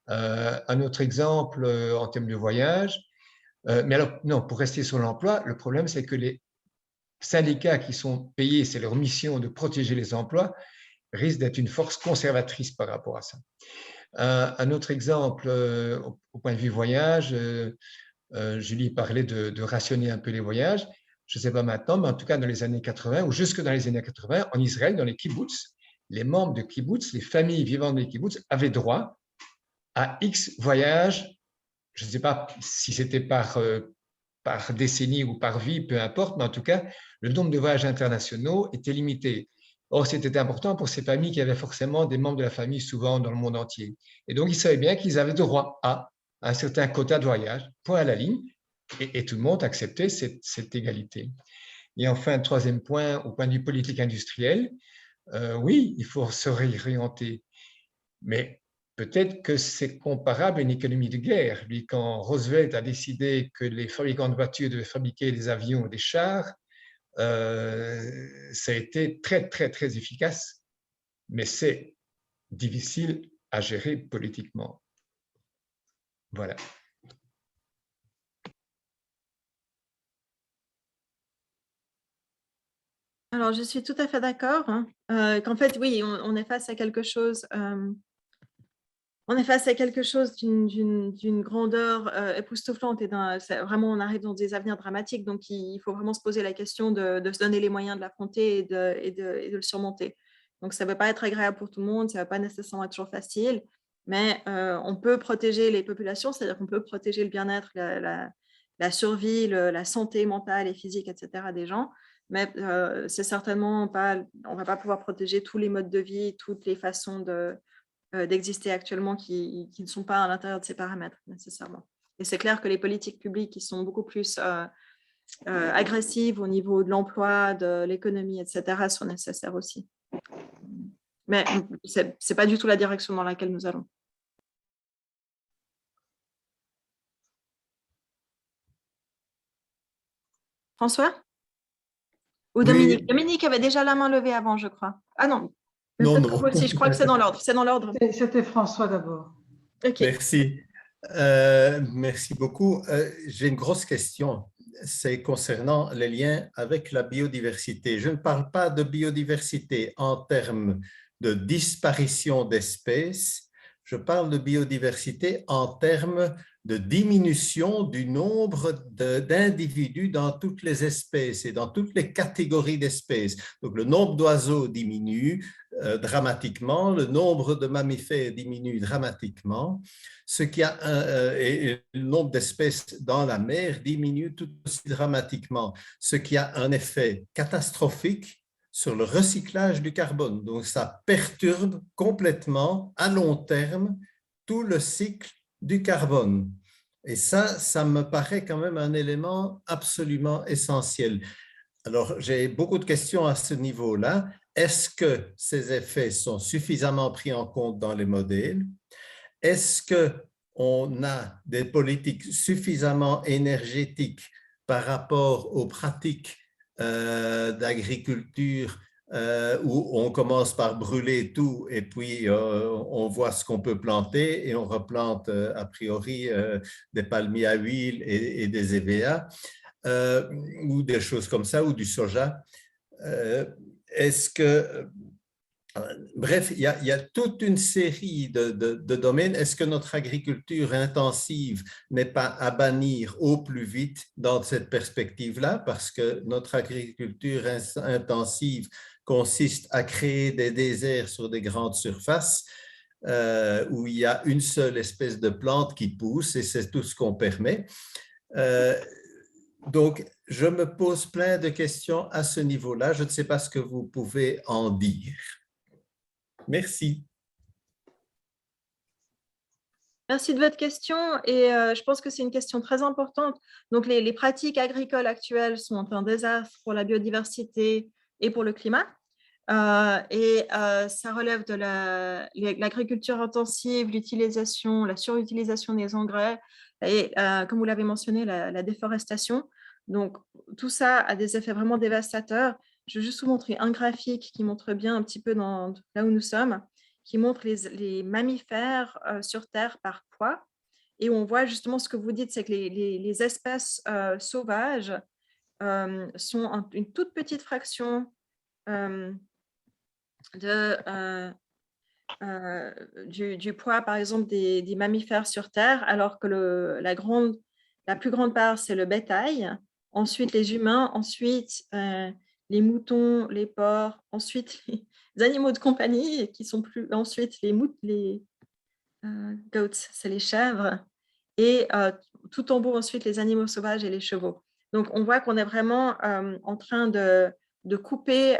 Un autre exemple en termes de voyage, mais alors non, pour rester sur l'emploi, le problème c'est que les syndicats qui sont payés, c'est leur mission de protéger les emplois, risquent d'être une force conservatrice par rapport à ça. Un autre exemple au point de vue voyage, Julie parlait de rationner un peu les voyages. Je ne sais pas maintenant, mais en tout cas dans les années 80 ou jusque dans les années 80, en Israël, dans les kibbutz, les membres de kibbutz, les familles vivant dans les kibbutz avaient droit à X voyages. Je ne sais pas si c'était par décennie ou par vie, peu importe, mais en tout cas, le nombre de voyages internationaux était limité. Or, c'était important pour ces familles qui avaient forcément des membres de la famille souvent dans le monde entier. Et donc, ils savaient bien qu'ils avaient droit à un certain quota de voyage, point à la ligne, et tout le monde acceptait cette égalité. Et enfin, troisième point, au point de vue politique industriel, oui, il faut se réorienter, mais peut-être que c'est comparable à une économie de guerre. Lui, quand Roosevelt a décidé que les fabricants de voitures devaient fabriquer des avions ou des chars, ça a été très, très, très efficace, mais c'est difficile à gérer politiquement. Voilà. Alors, je suis tout à fait d'accord qu'en fait, oui, on est face à quelque chose. On est face à quelque chose d'une grandeur époustouflante et vraiment, on arrive dans des avenirs dramatiques. Donc, il faut vraiment se poser la question de se donner les moyens de l'affronter et de le surmonter. Donc, ça ne va pas être agréable pour tout le monde, ça ne va pas nécessairement être toujours facile, mais on peut protéger les populations, c'est-à-dire qu'on peut protéger le bien-être, la survie, la santé mentale et physique, etc. des gens. Mais c'est certainement pas, on ne va pas pouvoir protéger tous les modes de vie, toutes les façons d'exister actuellement qui ne sont pas à l'intérieur de ces paramètres nécessairement. Et c'est clair que les politiques publiques qui sont beaucoup plus agressives au niveau de l'emploi, de l'économie, etc., sont nécessaires aussi. Mais ce n'est pas du tout la direction dans laquelle nous allons. François? Ou Dominique? Oui. Dominique avait déjà la main levée avant, je crois. Ah non. Non. Aussi, je crois que c'est dans l'ordre. C'est dans l'ordre. C'était François d'abord. Okay. Merci. Merci beaucoup. J'ai une grosse question. C'est concernant les liens avec la biodiversité. Je ne parle pas de biodiversité en termes de disparition d'espèces. Je parle de biodiversité en termes de diminution du nombre d'individus dans toutes les espèces et dans toutes les catégories d'espèces. Donc, le nombre d'oiseaux diminue dramatiquement, le nombre de mammifères diminue dramatiquement, et le nombre d'espèces dans la mer diminue tout aussi dramatiquement, ce qui a un effet catastrophique sur le recyclage du carbone. Donc, ça perturbe complètement, à long terme, tout le cycle du carbone. Et ça me paraît quand même un élément absolument essentiel. Alors, j'ai beaucoup de questions à ce niveau-là. Est-ce que ces effets sont suffisamment pris en compte dans les modèles? Est-ce qu'on a des politiques suffisamment énergétiques par rapport aux pratiques d'agriculture où on commence par brûler tout et puis on voit ce qu'on peut planter et on replante a priori des palmiers à huile et des EVA ou des choses comme ça, ou du soja. Bref, il y a toute une série de domaines. Est-ce que notre agriculture intensive n'est pas à bannir au plus vite dans cette perspective-là? Parce que notre agriculture intensive consiste à créer des déserts sur des grandes surfaces où il y a une seule espèce de plante qui pousse et c'est tout ce qu'on permet. Donc, je me pose plein de questions à ce niveau-là. Je ne sais pas ce que vous pouvez en dire. Merci. Merci de votre question et je pense que c'est une question très importante. Donc, les pratiques agricoles actuelles sont un désastre pour la biodiversité et pour le climat. Ça relève de l'agriculture intensive, l'utilisation, la surutilisation des engrais et, comme vous l'avez mentionné, la déforestation. Donc, tout ça a des effets vraiment dévastateurs. Je vais juste vous montrer un graphique qui montre bien un petit peu là où nous sommes, qui montre les mammifères sur Terre par poids. Et on voit justement ce que vous dites, c'est que les espèces sauvages sont une toute petite fraction du poids, par exemple, des mammifères sur Terre, alors que la plus grande part, c'est le bétail, ensuite les humains, ensuite les moutons, les porcs, ensuite les animaux de compagnie, qui sont ensuite les goats, c'est les chèvres, et tout en haut, ensuite, les animaux sauvages et les chevaux. Donc, on voit qu'on est vraiment en train de couper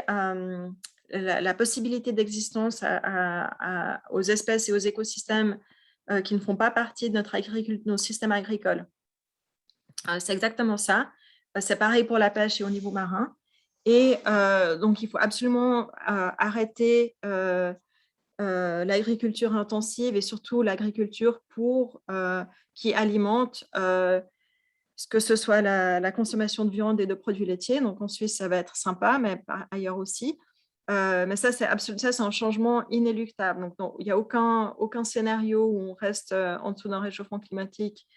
la possibilité d'existence aux espèces et aux écosystèmes qui ne font pas partie de nos systèmes agricoles. C'est exactement ça. C'est pareil pour la pêche et au niveau marin. Et donc, il faut absolument arrêter l'agriculture intensive et surtout l'agriculture qui alimente que ce soit la consommation de viande et de produits laitiers. Donc en Suisse, ça va être sympa, mais ailleurs aussi. Mais ça, c'est un changement inéluctable. Donc, il n'y a aucun scénario où on reste en dessous d'un réchauffement climatique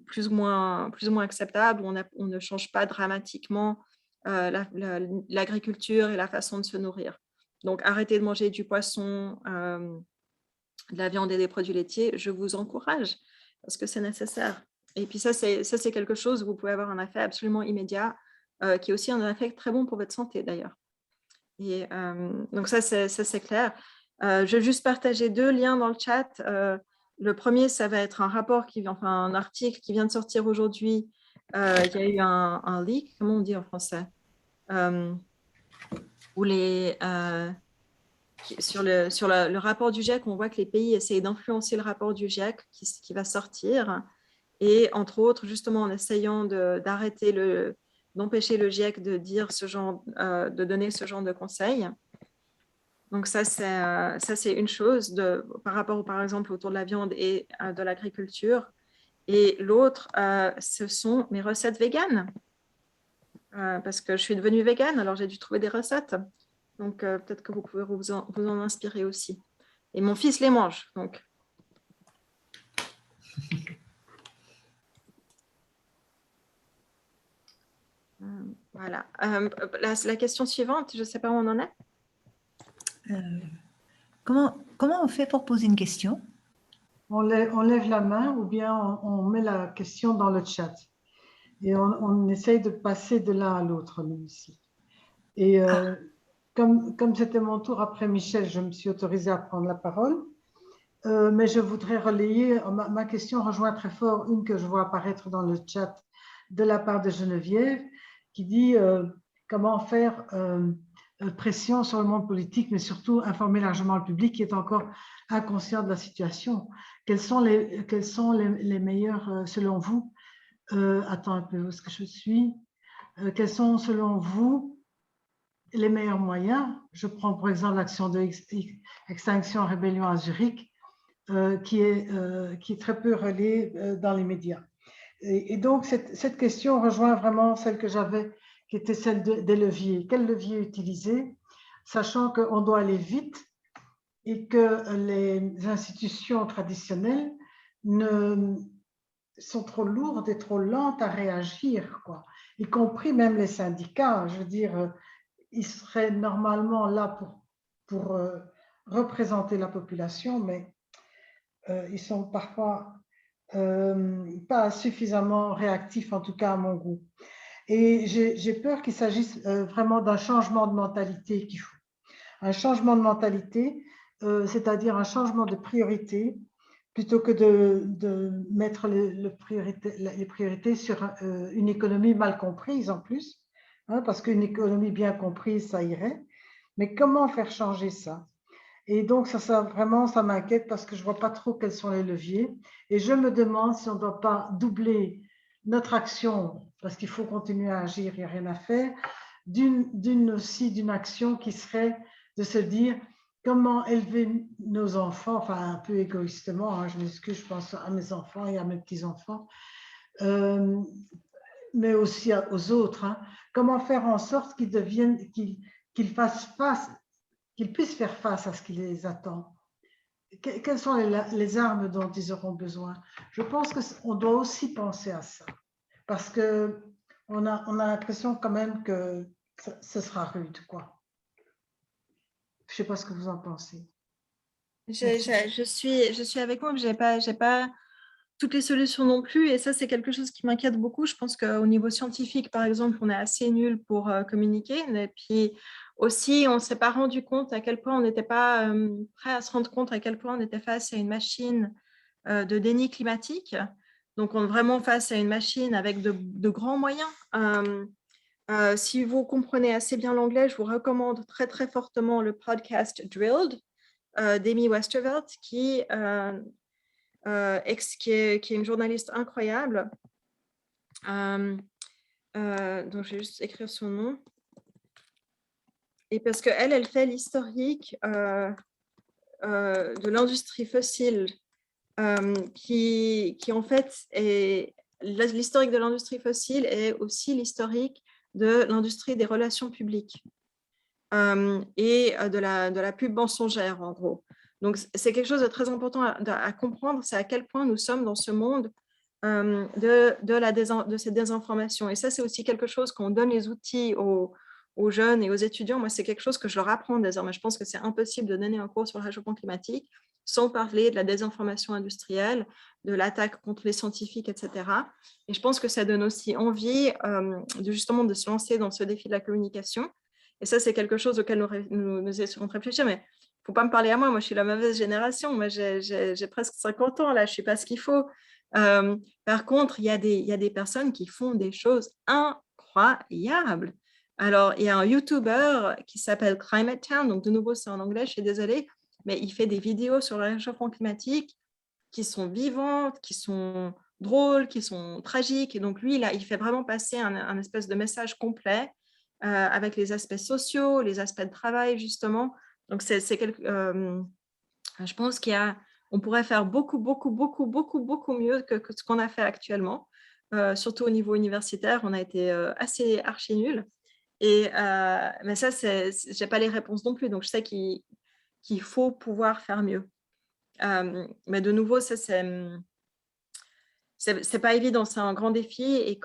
plus ou moins acceptable, où on ne change pas dramatiquement l'agriculture et la façon de se nourrir. Donc, arrêtez de manger du poisson, de la viande et des produits laitiers. Je vous encourage parce que c'est nécessaire. Et puis ça, c'est quelque chose où vous pouvez avoir un effet absolument immédiat, qui est aussi un effet très bon pour votre santé d'ailleurs. Et donc ça, c'est clair. Je vais juste partager 2 liens dans le chat. Le premier, ça va être un article qui vient de sortir aujourd'hui. Il y a eu un leak, comment on dit en français, où sur le rapport du GIEC, on voit que les pays essayent d'influencer le rapport du GIEC qui va sortir. Et entre autres, justement, en essayant d'empêcher le GIEC de dire de donner ce genre de conseils. Donc ça, c'est une chose par rapport, par exemple, autour de la viande et de l'agriculture. Et l'autre, ce sont mes recettes véganes. Parce que je suis devenue végane, alors j'ai dû trouver des recettes. Donc peut-être que vous pouvez vous en inspirer aussi. Et mon fils les mange, donc. Voilà. La question suivante, je ne sais pas où on en est. Comment on fait pour poser une question? On lève la main ou bien on met la question dans le chat. Et on essaye de passer de l'un à l'autre, nous ici. Et comme c'était mon tour après Michel, je me suis autorisée à prendre la parole. Mais je voudrais relayer, ma question rejoint très fort une que je vois apparaître dans le chat de la part de Geneviève, qui dit comment faire pression sur le monde politique, mais surtout informer largement le public qui est encore inconscient de la situation. Quels sont les meilleurs, selon vous, attends un peu, où est-ce que je suis? Quels sont, selon vous, les meilleurs moyens? Je prends pour exemple l'action de Extinction Rébellion à Zurich, qui est très peu relayée dans les médias. Et donc, cette question rejoint vraiment celle que j'avais, qui était celle des leviers. Quel levier utiliser, sachant qu'on doit aller vite et que les institutions traditionnelles sont trop lourdes et trop lentes à réagir, quoi. Y compris même les syndicats. Je veux dire, ils seraient normalement là pour représenter la population, mais ils sont parfois pas suffisamment réactifs, en tout cas à mon goût. Et j'ai peur qu'il s'agisse vraiment d'un changement de mentalité qu'il faut. Un changement de mentalité, c'est-à-dire un changement de priorité, plutôt que de mettre les priorités sur une économie mal comprise en plus, hein, parce qu'une économie bien comprise, ça irait. Mais comment faire changer ça? Et donc, vraiment, ça m'inquiète parce que je ne vois pas trop quels sont les leviers. Et je me demande si on ne doit pas doubler notre action, parce qu'il faut continuer à agir, il n'y a rien à faire, d'une action qui serait de se dire comment élever nos enfants, enfin un peu égoïstement, hein, je m'excuse, je pense à mes enfants et à mes petits-enfants, mais aussi aux autres, hein. Comment faire en sorte qu'ils fassent face, qu'ils puissent faire face à ce qui les attend. Quelles sont les armes dont ils auront besoin? Je pense qu'on doit aussi penser à ça, parce qu'on a l'impression quand même que ce sera rude, quoi. Je ne sais pas ce que vous en pensez. Je suis avec moi, mais j'ai pas toutes les solutions non plus. Et ça, c'est quelque chose qui m'inquiète beaucoup. Je pense qu'au niveau scientifique, par exemple, on est assez nul pour communiquer. Et puis aussi, on ne s'est pas rendu compte à quel point on n'était pas prêt à se rendre compte à quel point on était face à une machine de déni climatique. Donc, on est vraiment face à une machine avec de grands moyens. Si vous comprenez assez bien l'anglais, je vous recommande très, très fortement le podcast Drilled d'Amy Westervelt, qui est une journaliste incroyable. Donc, je vais juste écrire son nom. Et parce qu'elle fait l'historique de l'industrie fossile, qui en fait est l'historique de l'industrie fossile est aussi l'historique de l'industrie des relations publiques et de la pub mensongère, en gros. Donc, c'est quelque chose de très important à comprendre, c'est à quel point nous sommes dans ce monde de cette désinformation. Et ça, c'est aussi quelque chose qu'on donne les outils aux jeunes et aux étudiants. Moi, c'est quelque chose que je leur apprends désormais. Je pense que c'est impossible de donner un cours sur le réchauffement climatique sans parler de la désinformation industrielle, de l'attaque contre les scientifiques, etc. Et je pense que ça donne aussi envie justement de se lancer dans ce défi de la communication. Et ça, c'est quelque chose auquel nous essayons de réfléchir. Mais il ne faut pas me parler à moi. Moi, je suis la mauvaise génération. Moi, j'ai presque 50 ans. Là, je ne sais pas ce qu'il faut. Par contre, il y a des personnes qui font des choses incroyables. Alors, il y a un YouTuber qui s'appelle Climate Town. Donc, de nouveau, c'est en anglais. Je suis désolée. Mais il fait des vidéos sur le réchauffement climatique qui sont vivantes, qui sont drôles, qui sont tragiques. Et donc, lui, là, il fait vraiment passer un espèce de message complet avec les aspects sociaux, les aspects de travail, justement. Donc, je pense on pourrait faire beaucoup mieux que ce qu'on a fait actuellement. Surtout au niveau universitaire, on a été assez archi nuls. Mais ça, je n'ai pas les réponses non plus. Donc, je sais qu'il faut pouvoir faire mieux. Mais de nouveau, ça, c'est pas évident, c'est un grand défi.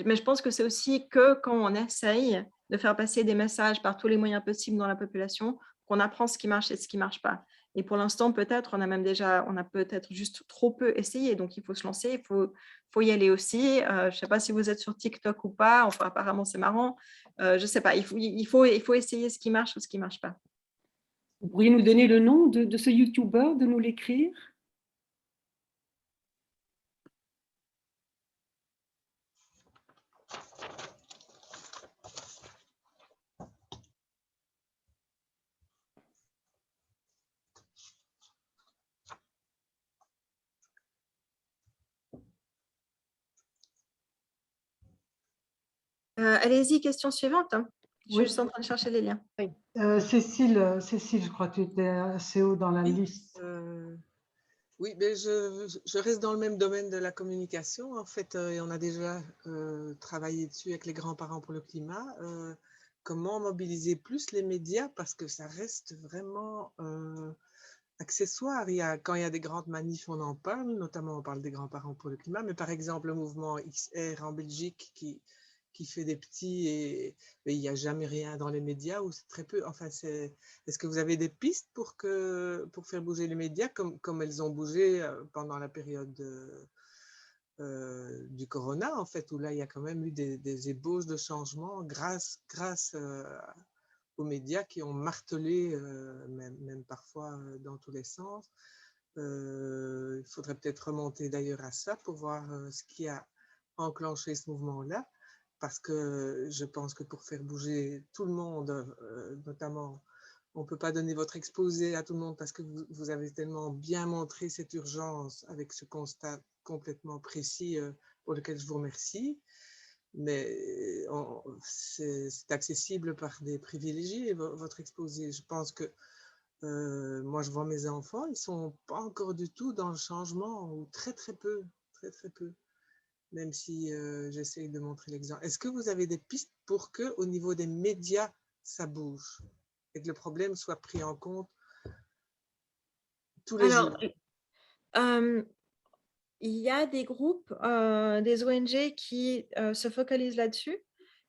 Mais je pense que c'est aussi que quand on essaye de faire passer des messages par tous les moyens possibles dans la population, qu'on apprend ce qui marche et ce qui ne marche pas. Et pour l'instant, peut-être, on a peut-être juste trop peu essayé. Donc, il faut se lancer, il faut y aller aussi. Je ne sais pas si vous êtes sur TikTok ou pas. Enfin, apparemment, c'est marrant. Je ne sais pas. Il faut essayer ce qui marche ou ce qui ne marche pas. Vous pourriez nous donner le nom de ce YouTuber, de nous l'écrire? Allez-y, question suivante. Je suis Oui. juste en train de chercher les liens. Oui. Cécile, je crois que tu étais assez haut dans la liste. Oui, mais je reste dans le même domaine de la communication. En fait, on a déjà travaillé dessus avec les grands-parents pour le climat. Comment mobiliser plus les médias parce que ça reste vraiment accessoire. Quand il y a des grandes manifs, on en parle, notamment on parle des grands-parents pour le climat, mais par exemple le mouvement XR en Belgique qui fait des petits mais il n'y a jamais rien dans les médias ou c'est très peu. Enfin, est-ce que vous avez des pistes pour faire bouger les médias comme elles ont bougé pendant la période du corona, en fait, où là, il y a quand même eu des ébauches de changements grâce aux médias qui ont martelé, même parfois dans tous les sens. Il faudrait peut-être remonter d'ailleurs à ça pour voir ce qui a enclenché ce mouvement-là. Parce que je pense que pour faire bouger tout le monde, notamment, on ne peut pas donner votre exposé à tout le monde parce que vous avez tellement bien montré cette urgence avec ce constat complètement précis pour lequel je vous remercie. mais c'est accessible par des privilégiés, votre exposé. Je pense que moi, je vois mes enfants, ils ne sont pas encore du tout dans le changement, ou très peu, très peu, même si j'essaye de montrer l'exemple. Est-ce que vous avez des pistes pour que, au niveau des médias, ça bouge et que le problème soit pris en compte tous les jours? Il y a des groupes, des ONG qui se focalisent là-dessus.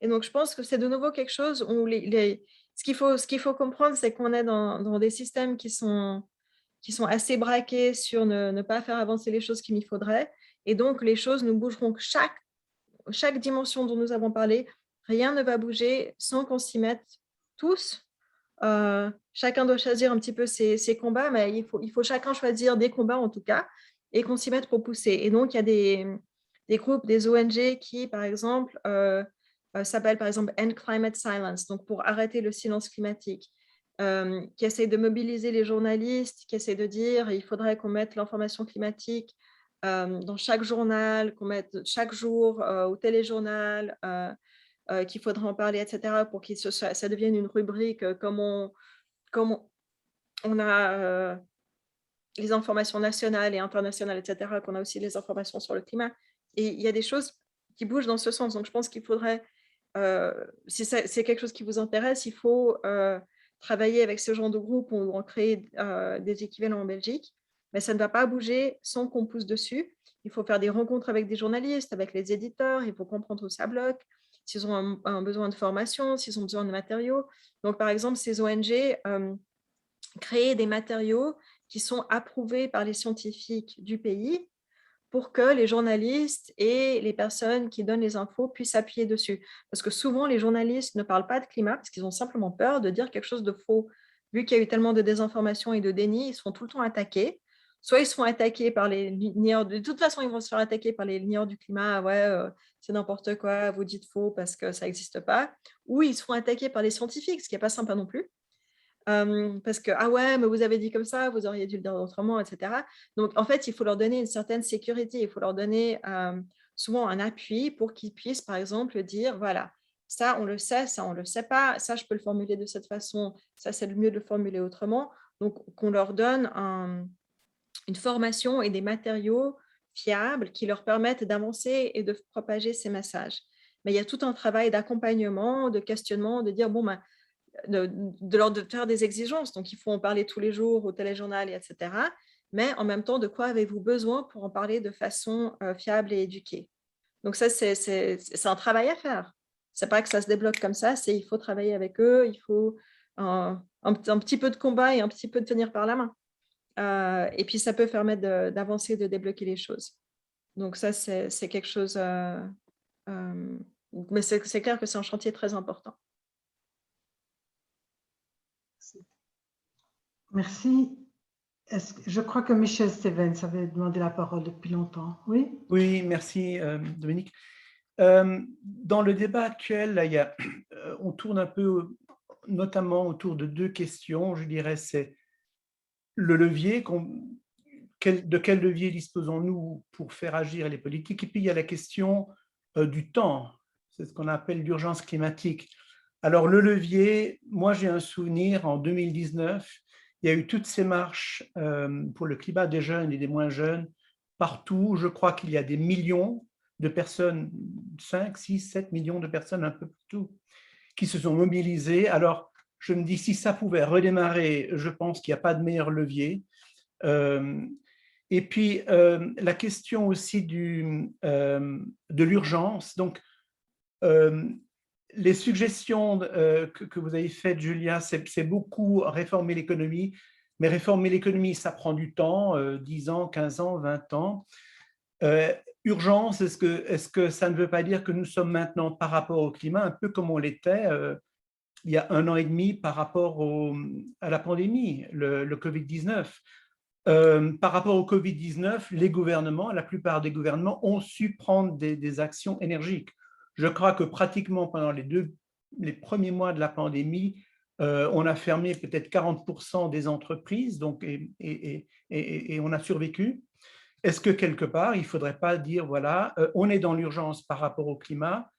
Et donc, je pense que c'est de nouveau quelque chose où ce qu'il faut comprendre, c'est qu'on est dans des systèmes qui sont assez braqués sur ne pas faire avancer les choses qu'il y faudrait. Et donc, les choses ne bougeront que chaque dimension dont nous avons parlé, rien ne va bouger sans qu'on s'y mette tous. Chacun doit choisir un petit peu ses combats, mais il faut chacun choisir des combats en tout cas, et qu'on s'y mette pour pousser. Et donc, il y a des groupes, des ONG qui, par exemple, s'appellent par exemple End Climate Silence, donc pour arrêter le silence climatique, qui essayent de mobiliser les journalistes, qui essayent de dire il faudrait qu'on mette l'information climatique dans chaque journal, qu'on mette chaque jour au téléjournal, qu'il faudrait en parler, etc., pour que ça devienne une rubrique comme on a les informations nationales et internationales, etc., qu'on a aussi les informations sur le climat. Et il y a des choses qui bougent dans ce sens. Donc, je pense qu'il faudrait, si c'est quelque chose qui vous intéresse, il faut travailler avec ce genre de groupe ou en créer des équivalents en Belgique. Mais ça ne va pas bouger sans qu'on pousse dessus. Il faut faire des rencontres avec des journalistes, avec les éditeurs, il faut comprendre où ça bloque, s'ils ont un besoin de formation, s'ils ont besoin de matériaux. Donc, par exemple, ces ONG créer des matériaux qui sont approuvés par les scientifiques du pays pour que les journalistes et les personnes qui donnent les infos puissent s'appuyer dessus. Parce que souvent, les journalistes ne parlent pas de climat parce qu'ils ont simplement peur de dire quelque chose de faux. Vu qu'il y a eu tellement de désinformation et de déni, ils se font tout le temps attaquer. Soit ils se font attaquer par les ligneurs, de toute façon, ils vont se faire attaquer par les ligneurs du climat. Ouais, c'est n'importe quoi, vous dites faux parce que ça n'existe pas. Ou ils se font attaquer par les scientifiques, ce qui n'est pas sympa non plus. Parce que, ah ouais, mais vous avez dit comme ça, vous auriez dû le dire autrement, etc. Donc, en fait, il faut leur donner une certaine sécurité, il faut leur donner souvent un appui pour qu'ils puissent, par exemple, dire, voilà, ça, on le sait, ça, on ne le sait pas, ça, je peux le formuler de cette façon, ça, c'est le mieux de le formuler autrement. Donc, qu'on leur donne une formation et des matériaux fiables qui leur permettent d'avancer et de propager ces messages. Mais il y a tout un travail d'accompagnement, de questionnement, de dire, bon, ben, de leur faire des exigences. Donc, il faut en parler tous les jours au téléjournal, etc. Mais en même temps, de quoi avez-vous besoin pour en parler de façon fiable et éduquée? Donc, ça, c'est un travail à faire. Ce n'est pas que ça se débloque comme ça, il faut travailler avec eux, il faut un petit peu de combat et un petit peu de tenir par la main. Et puis, ça peut permettre d'avancer, de débloquer les choses. Donc, ça, c'est quelque chose... mais c'est clair que c'est un chantier très important. Merci. Je crois que Michel Stevens avait demandé la parole depuis longtemps. Oui? Oui, merci Dominique. Dans le débat actuel, là, on tourne un peu notamment autour de deux questions. Je dirais, c'est le levier, de quel levier disposons-nous pour faire agir les politiques? Et puis, il y a la question du temps. C'est ce qu'on appelle l'urgence climatique. Alors, le levier, moi, j'ai un souvenir, en 2019, il y a eu toutes ces marches pour le climat des jeunes et des moins jeunes, partout. Je crois qu'il y a des millions de personnes, 5, 6, 7 millions de personnes, un peu partout, qui se sont mobilisées. Alors, je me dis, si ça pouvait redémarrer, je pense qu'il n'y a pas de meilleur levier. Et puis, la question aussi de l'urgence. Donc, les suggestions que vous avez faites, Julia, c'est beaucoup réformer l'économie. Mais réformer l'économie, ça prend du temps, 10 ans, 15 ans, 20 ans. Urgence, est-ce que ça ne veut pas dire que nous sommes maintenant, par rapport au climat, un peu comme on l'était il y a 1 an et demi par rapport à la pandémie, le Covid-19. Par rapport au Covid-19, les gouvernements, la plupart des gouvernements ont su prendre des actions énergiques. Je crois que pratiquement pendant les premiers mois de la pandémie, on a fermé peut-être 40% des entreprises donc, et on a survécu. Est-ce que quelque part, il ne faudrait pas dire, voilà, on est dans l'urgence par rapport au climat,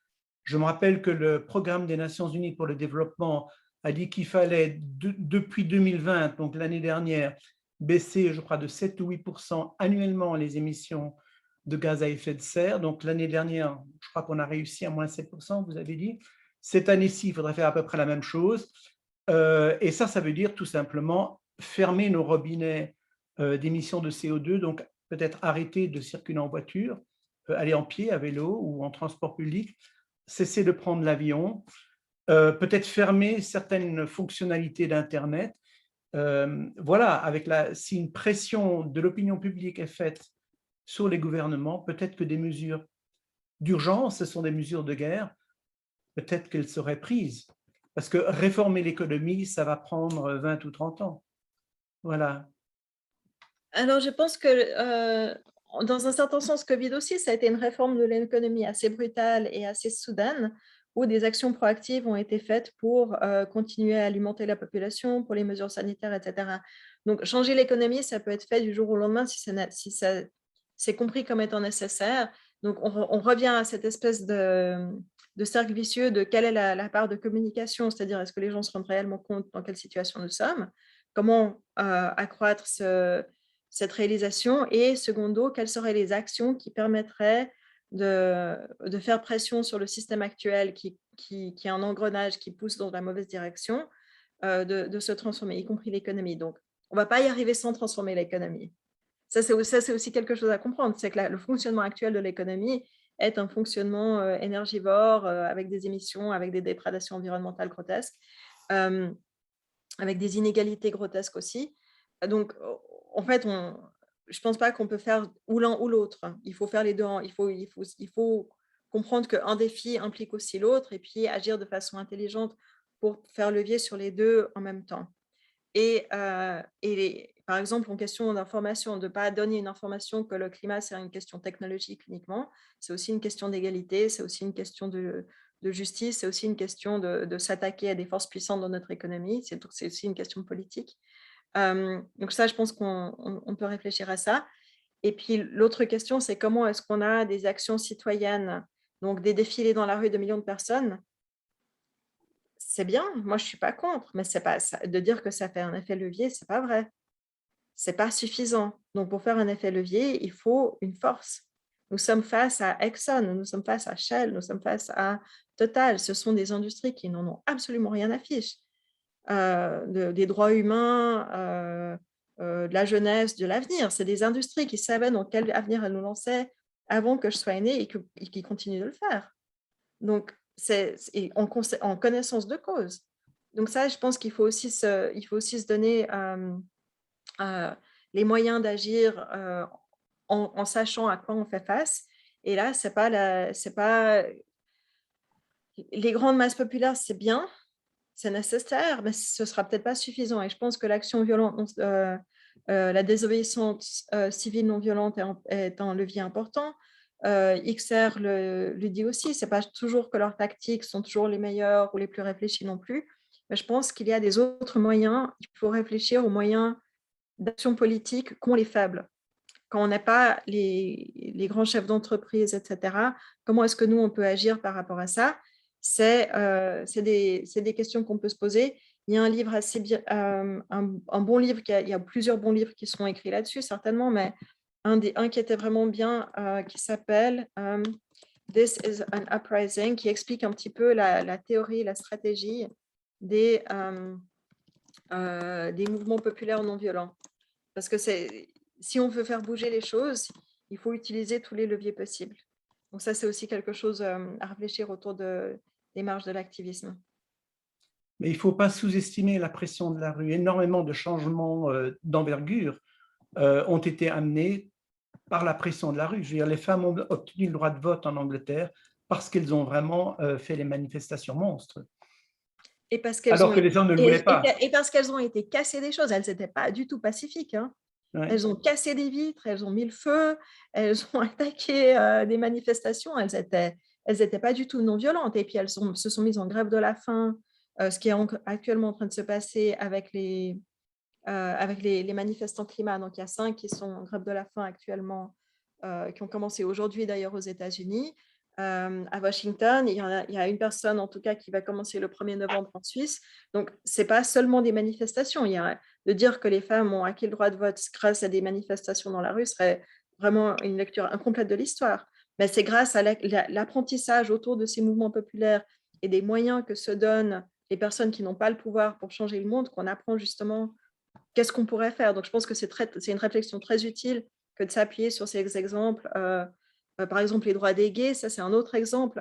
Je me rappelle que le programme des Nations Unies pour le développement a dit qu'il fallait, depuis 2020, donc l'année dernière, baisser, je crois, de 7 ou 8% annuellement les émissions de gaz à effet de serre. Donc l'année dernière, je crois qu'on a réussi à moins 7%, vous avez dit. Cette année-ci, il faudrait faire à peu près la même chose. Et ça veut dire tout simplement fermer nos robinets d'émissions de CO2, donc peut-être arrêter de circuler en voiture, aller en pied, à vélo ou en transport public, cesser de prendre l'avion, peut-être fermer certaines fonctionnalités d'Internet. Voilà, si une pression de l'opinion publique est faite sur les gouvernements, peut-être que des mesures d'urgence, ce sont des mesures de guerre, peut-être qu'elles seraient prises. Parce que réformer l'économie, ça va prendre 20 ou 30 ans. Voilà. Alors, je pense que dans un certain sens, Covid aussi, ça a été une réforme de l'économie assez brutale et assez soudaine, où des actions proactives ont été faites pour continuer à alimenter la population, pour les mesures sanitaires, etc. Donc, changer l'économie, ça peut être fait du jour au lendemain si c'est compris comme étant nécessaire. Donc, on revient à cette espèce de cercle vicieux de quelle est la part de communication, c'est-à-dire est-ce que les gens se rendent réellement compte dans quelle situation nous sommes, comment accroître cette réalisation et, secondo, quelles seraient les actions qui permettraient de faire pression sur le système actuel qui est un engrenage qui pousse dans la mauvaise direction, de se transformer, y compris l'économie. Donc, on ne va pas y arriver sans transformer l'économie. Ça, c'est aussi quelque chose à comprendre, c'est que le fonctionnement actuel de l'économie est un fonctionnement énergivore, avec des émissions, avec des dégradations environnementales grotesques, avec des inégalités grotesques aussi. Donc, en fait, je ne pense pas qu'on peut faire ou l'un ou l'autre. Il faut faire les deux. Il faut comprendre qu'un défi implique aussi l'autre et puis agir de façon intelligente pour faire levier sur les deux en même temps. Et par exemple, en question d'information, de ne pas donner une information que le climat, c'est une question technologique uniquement. C'est aussi une question d'égalité, c'est aussi une question de justice, c'est aussi une question de s'attaquer à des forces puissantes dans notre économie. C'est aussi une question politique. Donc ça, je pense qu'on peut réfléchir à ça. Et puis l'autre question, c'est comment est-ce qu'on a des actions citoyennes, donc des défilés dans la rue de millions de personnes. C'est bien, moi je ne suis pas contre, mais c'est pas ça, de dire que ça fait un effet levier, ce n'est pas vrai. Ce n'est pas suffisant. Donc pour faire un effet levier, il faut une force. Nous sommes face à Exxon, nous sommes face à Shell, nous sommes face à Total. Ce sont des industries qui n'en ont absolument rien à fiche. Des droits humains, de la jeunesse, de l'avenir. C'est des industries qui savaient dans quel avenir elles nous lançaient avant que je sois née et qui continuent de le faire. Donc, c'est en connaissance de cause. Donc ça, je pense qu'il faut aussi se donner les moyens d'agir en sachant à quoi on fait face. Et là, c'est pas les grandes masses populaires, c'est bien, c'est nécessaire, mais ce ne sera peut-être pas suffisant. Et je pense que l'action violente, la désobéissance civile non violente est un levier important. XR le dit aussi, ce n'est pas toujours que leurs tactiques sont toujours les meilleures ou les plus réfléchies non plus, mais je pense qu'il y a des autres moyens. Il faut réfléchir aux moyens d'action politique qu'ont les faibles. Quand on n'a pas les grands chefs d'entreprise, etc., comment est-ce que nous, on peut agir par rapport à ça? C'est des questions qu'on peut se poser. Il y a un livre assez bien, un bon livre, il y a plusieurs bons livres qui sont écrits là-dessus, certainement, mais un qui était vraiment bien, qui s'appelle This is an Uprising, qui explique un petit peu la théorie, la stratégie des mouvements populaires non violents. Parce que si on veut faire bouger les choses, il faut utiliser tous les leviers possibles. Donc ça, c'est aussi quelque chose à réfléchir autour des marges de l'activisme. Mais il ne faut pas sous-estimer la pression de la rue. Énormément de changements d'envergure ont été amenés par la pression de la rue. Je veux dire, les femmes ont obtenu le droit de vote en Angleterre parce qu'elles ont vraiment fait les manifestations monstres. Et parce alors que les hommes ne le voulaient pas. Et parce qu'elles ont été cassées des choses. Elles n'étaient pas du tout pacifiques. Hein. Ouais. Elles ont cassé des vitres, elles ont mis le feu, elles ont attaqué des manifestations. Elles étaient pas du tout non violentes. Et puis elles se sont mises en grève de la faim, ce qui est actuellement en train de se passer avec les manifestants climat. Donc il y a 5 qui sont en grève de la faim actuellement, qui ont commencé aujourd'hui d'ailleurs aux États-Unis. à Washington. Il y a une personne, en tout cas, qui va commencer le 1er novembre en Suisse. Donc, ce n'est pas seulement des manifestations. De dire que les femmes ont acquis le droit de vote grâce à des manifestations dans la rue serait vraiment une lecture incomplète de l'histoire. Mais c'est grâce à l'apprentissage autour de ces mouvements populaires et des moyens que se donnent les personnes qui n'ont pas le pouvoir pour changer le monde qu'on apprend justement qu'est-ce qu'on pourrait faire. Donc, je pense que c'est une réflexion très utile que de s'appuyer sur ces exemples. Par exemple, les droits des gays, ça c'est un autre exemple.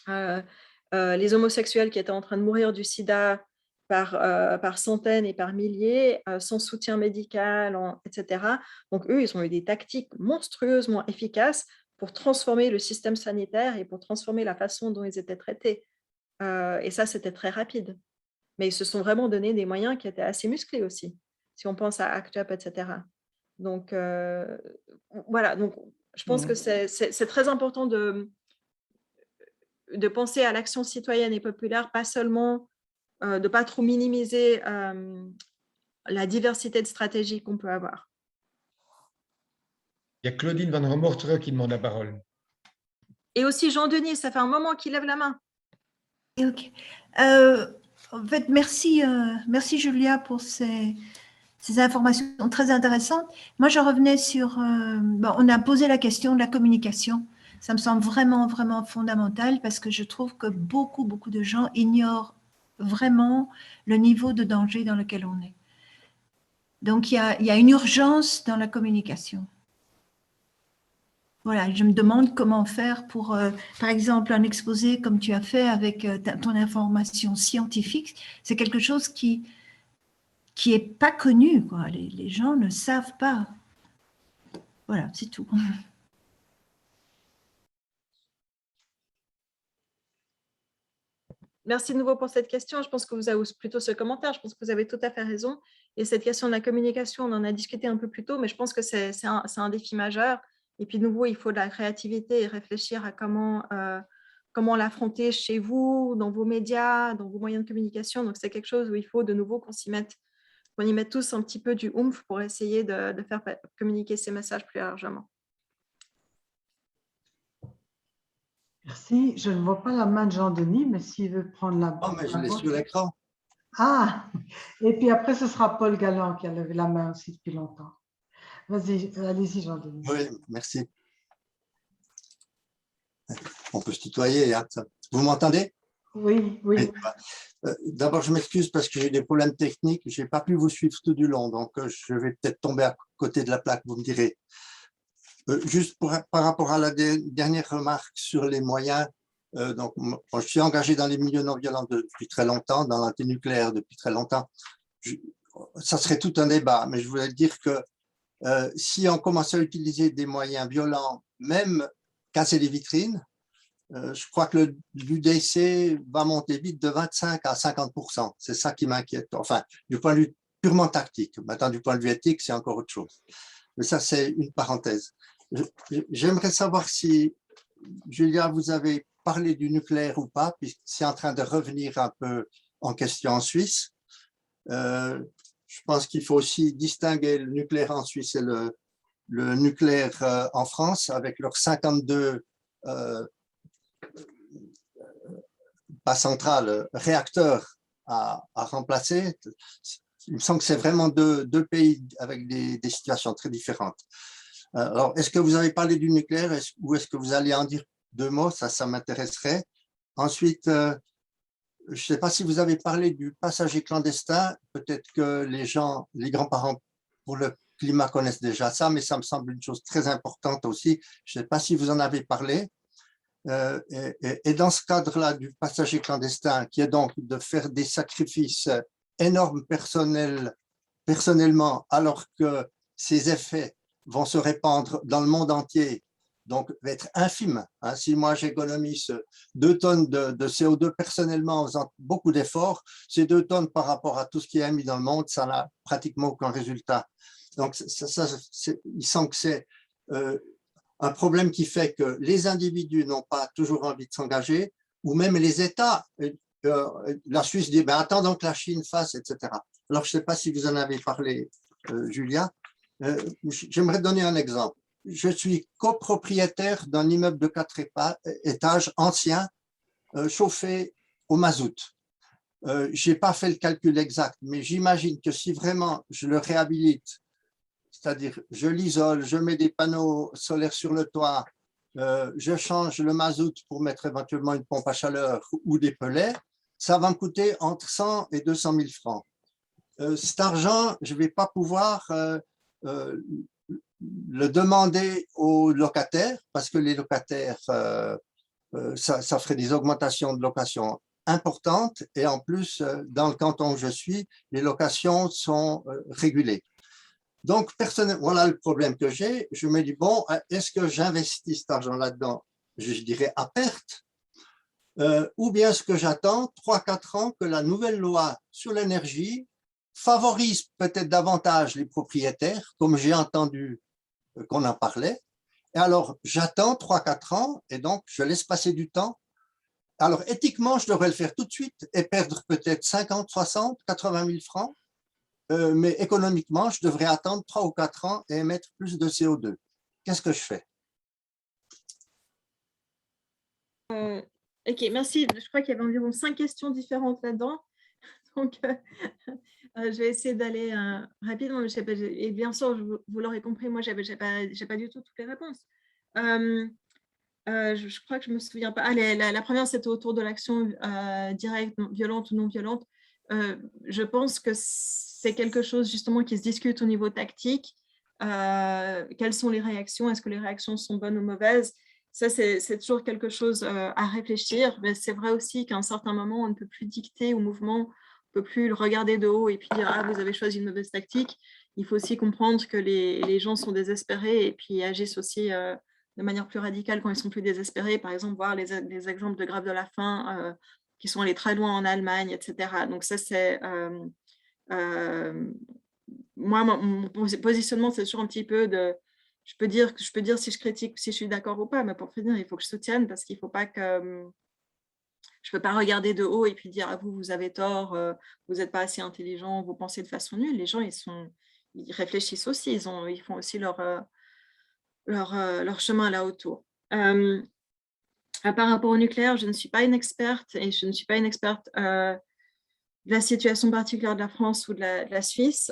Les homosexuels qui étaient en train de mourir du sida par centaines et par milliers, sans soutien médical, etc. Donc, eux, ils ont eu des tactiques monstrueusement efficaces pour transformer le système sanitaire et pour transformer la façon dont ils étaient traités. Et ça, c'était très rapide. Mais ils se sont vraiment donné des moyens qui étaient assez musclés aussi, si on pense à ACT UP, etc. Donc, voilà. Donc, je pense que c'est très important de penser à l'action citoyenne et populaire, pas seulement de ne pas trop minimiser la diversité de stratégies qu'on peut avoir. Il y a Claudine Van Romortre qui demande la parole. Et aussi Jean-Denis, ça fait un moment qu'il lève la main. Ok. En fait, merci Julia pour ces informations très intéressantes. Moi, je revenais sur... on a posé la question de la communication. Ça me semble vraiment, vraiment fondamental parce que je trouve que beaucoup de gens ignorent vraiment le niveau de danger dans lequel on est. Donc, il y a une urgence dans la communication. Voilà, je me demande comment faire pour, par exemple, un exposé comme tu as fait avec ton information scientifique. C'est quelque chose qui est pas connu, quoi. Les gens ne savent pas. Voilà, c'est tout. Merci de nouveau pour cette question. Je pense que vous avez plutôt ce commentaire. Je pense que vous avez tout à fait raison. Et cette question de la communication, on en a discuté un peu plus tôt, mais je pense que c'est un défi majeur. Et puis, de nouveau, il faut de la créativité et réfléchir à comment l'affronter chez vous, dans vos médias, dans vos moyens de communication. Donc, c'est quelque chose où il faut de nouveau qu'on y mette tous un petit peu du oomph pour essayer de faire communiquer ces messages plus largement. Merci. Je ne vois pas la main de Jean-Denis, mais s'il veut prendre la main. Oh, mais je l'ai sur l'écran. Ah, et puis après, ce sera Paul Galland qui a levé la main aussi depuis longtemps. Vas-y, allez-y, Jean-Denis. Oui, merci. On peut se tutoyer. Hein, ça. Vous m'entendez? Oui. D'abord, je m'excuse parce que j'ai des problèmes techniques. Je n'ai pas pu vous suivre tout du long, donc je vais peut-être tomber à côté de la plaque, vous me direz. Juste par rapport à la dernière remarque sur les moyens, donc, je suis engagé dans les milieux non violents depuis très longtemps, dans l'antinucléaire depuis très longtemps. Ça serait tout un débat, mais je voulais dire que si on commence à utiliser des moyens violents, même casser les vitrines, je crois que l'UDC va monter vite de 25 à 50%. C'est ça qui m'inquiète. Enfin, du point de vue purement tactique. Maintenant, du point de vue éthique, c'est encore autre chose. Mais ça, c'est une parenthèse. J'aimerais savoir si, Julia, vous avez parlé du nucléaire ou pas, puisque c'est en train de revenir un peu en question en Suisse. Je pense qu'il faut aussi distinguer le nucléaire en Suisse et le nucléaire en France, avec leurs 52 pas centrales, réacteurs à remplacer. Il me semble que c'est vraiment deux pays avec des situations très différentes. Alors, est-ce que vous avez parlé du nucléaire ou est-ce que vous allez en dire deux mots? Ça m'intéresserait. Ensuite, je ne sais pas si vous avez parlé du passager clandestin. Peut-être que les grands-parents pour le climat connaissent déjà ça, mais ça me semble une chose très importante aussi. Je ne sais pas si vous en avez parlé. Et dans ce cadre-là du passager clandestin, qui est donc de faire des sacrifices énormes personnellement, alors que ces effets vont se répandre dans le monde entier, donc va être infime. Hein. Si moi j'économise 2 tonnes de CO2 personnellement en faisant beaucoup d'efforts, ces 2 tonnes par rapport à tout ce qui est mis dans le monde, ça n'a pratiquement aucun résultat. Donc il semble que c'est un problème qui fait que les individus n'ont pas toujours envie de s'engager, ou même les États. La Suisse dit, attendons que la Chine fasse, etc. Alors, je ne sais pas si vous en avez parlé, Julia. J'aimerais donner un exemple. je suis copropriétaire d'un immeuble de 4 étages ancien, chauffé au mazout. Je n'ai pas fait le calcul exact, mais j'imagine que si vraiment je le réhabilite, c'est-à-dire je l'isole, je mets des panneaux solaires sur le toit, je change le mazout pour mettre éventuellement une pompe à chaleur ou des pellets, ça va me coûter entre 100 et 200 000 francs. Cet argent, je ne vais pas pouvoir le demander aux locataires parce que les locataires, ça ferait des augmentations de location importantes et en plus, dans le canton où je suis, les locations sont régulées. Donc, voilà le problème que j'ai. Je me dis, bon, est-ce que j'investis cet argent là-dedans, je dirais à perte, ou bien est-ce que j'attends 3-4 ans que la nouvelle loi sur l'énergie favorise peut-être davantage les propriétaires, comme j'ai entendu qu'on en parlait. Et alors, j'attends 3-4 ans et donc je laisse passer du temps. Alors, éthiquement, je devrais le faire tout de suite et perdre peut-être 50, 60, 80 000 francs. Mais économiquement, je devrais attendre 3 ou 4 ans et émettre plus de CO2. Qu'est-ce que je fais? Ok, merci. Je crois qu'il y avait environ 5 questions différentes là-dedans. Donc, je vais essayer d'aller rapidement. Et bien sûr, vous l'aurez compris, moi, je n'ai pas du tout toutes les réponses. Je crois que je ne me souviens pas. La première, c'était autour de l'action directe, violente ou non violente. Je pense que c'est quelque chose justement qui se discute au niveau tactique. Quelles sont les réactions? Est-ce que les réactions sont bonnes ou mauvaises? Ça, c'est toujours quelque chose à réfléchir. Mais c'est vrai aussi qu'à un certain moment, on ne peut plus dicter au mouvement, on ne peut plus le regarder de haut et puis dire « Ah, vous avez choisi une mauvaise tactique ». Il faut aussi comprendre que les gens sont désespérés et puis agissent aussi de manière plus radicale quand ils sont plus désespérés. Par exemple, voir les exemples de grève de la faim qui sont allés très loin en Allemagne, etc. Donc ça, c'est... moi, mon positionnement, c'est toujours un petit peu de... Je peux dire si je critique, si je suis d'accord ou pas, mais pour finir, il faut que je soutienne parce qu'il ne faut pas que... Je ne peux pas regarder de haut et puis dire ah, vous avez tort, vous n'êtes pas assez intelligent, vous pensez de façon nulle. Les gens, ils réfléchissent aussi, ils font aussi leur chemin là autour. Par rapport au nucléaire, je ne suis pas une experte et je ne suis pas une experte de la situation particulière de la France ou de la Suisse.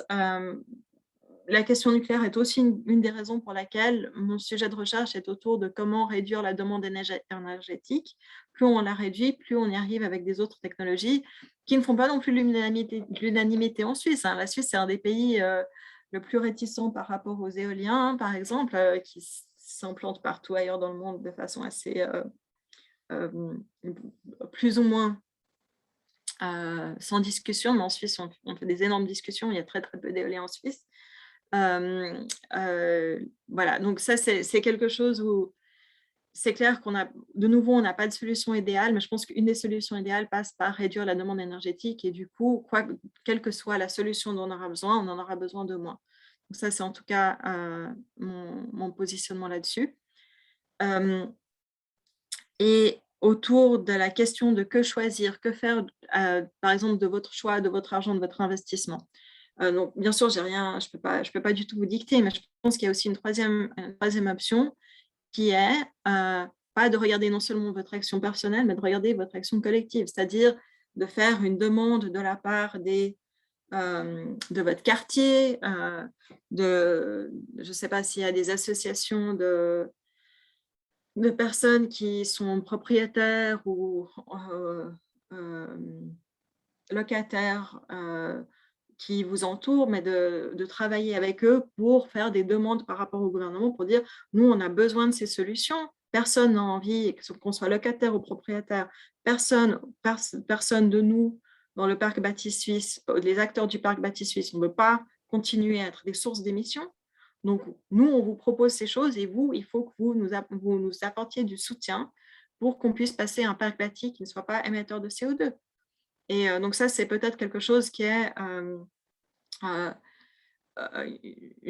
La question nucléaire est aussi une des raisons pour laquelle mon sujet de recherche est autour de comment réduire la demande énergétique. Plus on la réduit, plus on y arrive avec des autres technologies qui ne font pas non plus l'unanimité en Suisse. La Suisse, c'est un des pays le plus réticent par rapport aux éoliens, par exemple, qui s'implantent partout ailleurs dans le monde de façon assez plus ou moins sans discussion, mais en Suisse, on fait des énormes discussions, il y a très très peu d'éoliens en Suisse. Voilà, donc ça c'est quelque chose où c'est clair qu'on a, de nouveau, on n'a pas de solution idéale, mais je pense qu'une des solutions idéales passe par réduire la demande énergétique et du coup, quelle que soit la solution dont on aura besoin, on en aura besoin de moins. Donc ça, c'est en tout cas mon positionnement là-dessus. Et autour de la question de que choisir, que faire, par exemple, de votre choix, de votre argent, de votre investissement. Donc, bien sûr, je ne peux pas du tout vous dicter, mais je pense qu'il y a aussi une troisième option qui est pas de regarder non seulement votre action personnelle, mais de regarder votre action collective, c'est-à-dire de faire une demande de la part de votre quartier, je ne sais pas s'il y a des associations de personnes qui sont propriétaires ou locataires qui vous entourent, mais de travailler avec eux pour faire des demandes par rapport au gouvernement pour dire nous, on a besoin de ces solutions. Personne n'a envie, qu'on soit locataire ou propriétaire, personne de nous dans le parc bâti suisse, les acteurs du parc bâti suisse, on ne veut pas continuer à être des sources d'émissions. Donc, nous, on vous propose ces choses et vous, il faut que vous nous apportiez du soutien pour qu'on puisse passer un parc bâti qui ne soit pas émetteur de CO2. Et donc ça, c'est peut-être quelque chose qui est...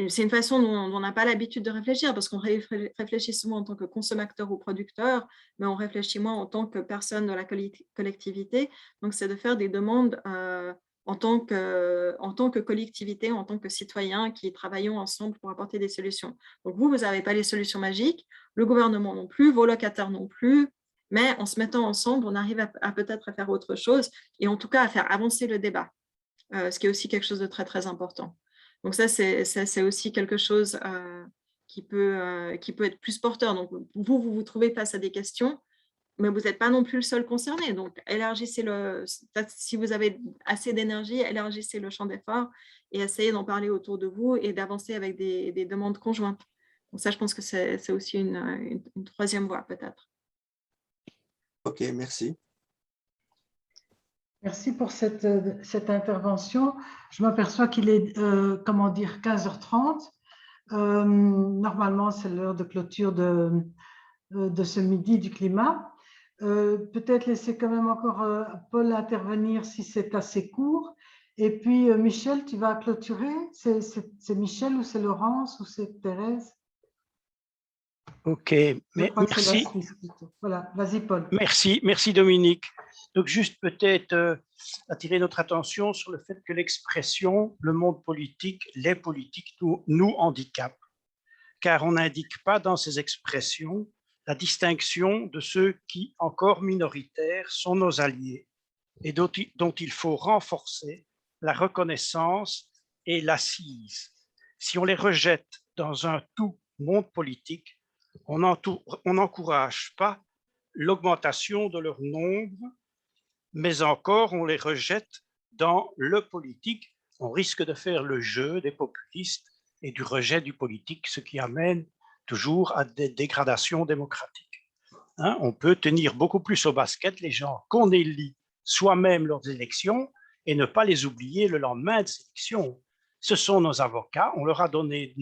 c'est une façon dont on n'a pas l'habitude de réfléchir parce qu'on réfléchit souvent en tant que consommateur ou producteur, mais on réfléchit moins en tant que personne de la collectivité. Donc, c'est de faire des demandes en tant que collectivité, en tant que citoyens qui travaillons ensemble pour apporter des solutions. Donc vous n'avez pas les solutions magiques, le gouvernement non plus, vos locataires non plus, mais en se mettant ensemble, on arrive à peut-être à faire autre chose et en tout cas à faire avancer le débat, ce qui est aussi quelque chose de très, très important. Donc ça, c'est aussi quelque chose qui peut être plus porteur. Donc vous vous trouvez face à des questions, mais vous n'êtes pas non plus le seul concerné. Donc, élargissez si vous avez assez d'énergie, élargissez le champ d'effort et essayez d'en parler autour de vous et d'avancer avec des demandes conjointes. Donc ça, je pense que c'est aussi une troisième voie, peut-être. OK, merci. Merci pour cette intervention. Je m'aperçois qu'il est, 15h30. Normalement, c'est l'heure de clôture de ce midi du climat. Peut-être laisser quand même encore Paul intervenir si c'est assez court. Et puis, Michel, tu vas clôturer. C'est Michel ou c'est Laurence ou c'est Thérèse? OK, merci. Voilà, vas-y, Paul. Merci Dominique. Donc, juste peut-être attirer notre attention sur le fait que l'expression « le monde politique », les politiques nous handicapent, car on n'indique pas dans ces expressions la distinction de ceux qui, encore minoritaires, sont nos alliés et dont il faut renforcer la reconnaissance et l'assise. Si on les rejette dans un tout monde politique, on n'encourage pas l'augmentation de leur nombre, mais encore on les rejette dans le politique. On risque de faire le jeu des populistes et du rejet du politique, ce qui amène toujours à des dégradations démocratiques. On peut tenir beaucoup plus au basket les gens qu'on élit soi-même lors des élections et ne pas les oublier le lendemain des élections. Ce sont nos avocats, on leur a donné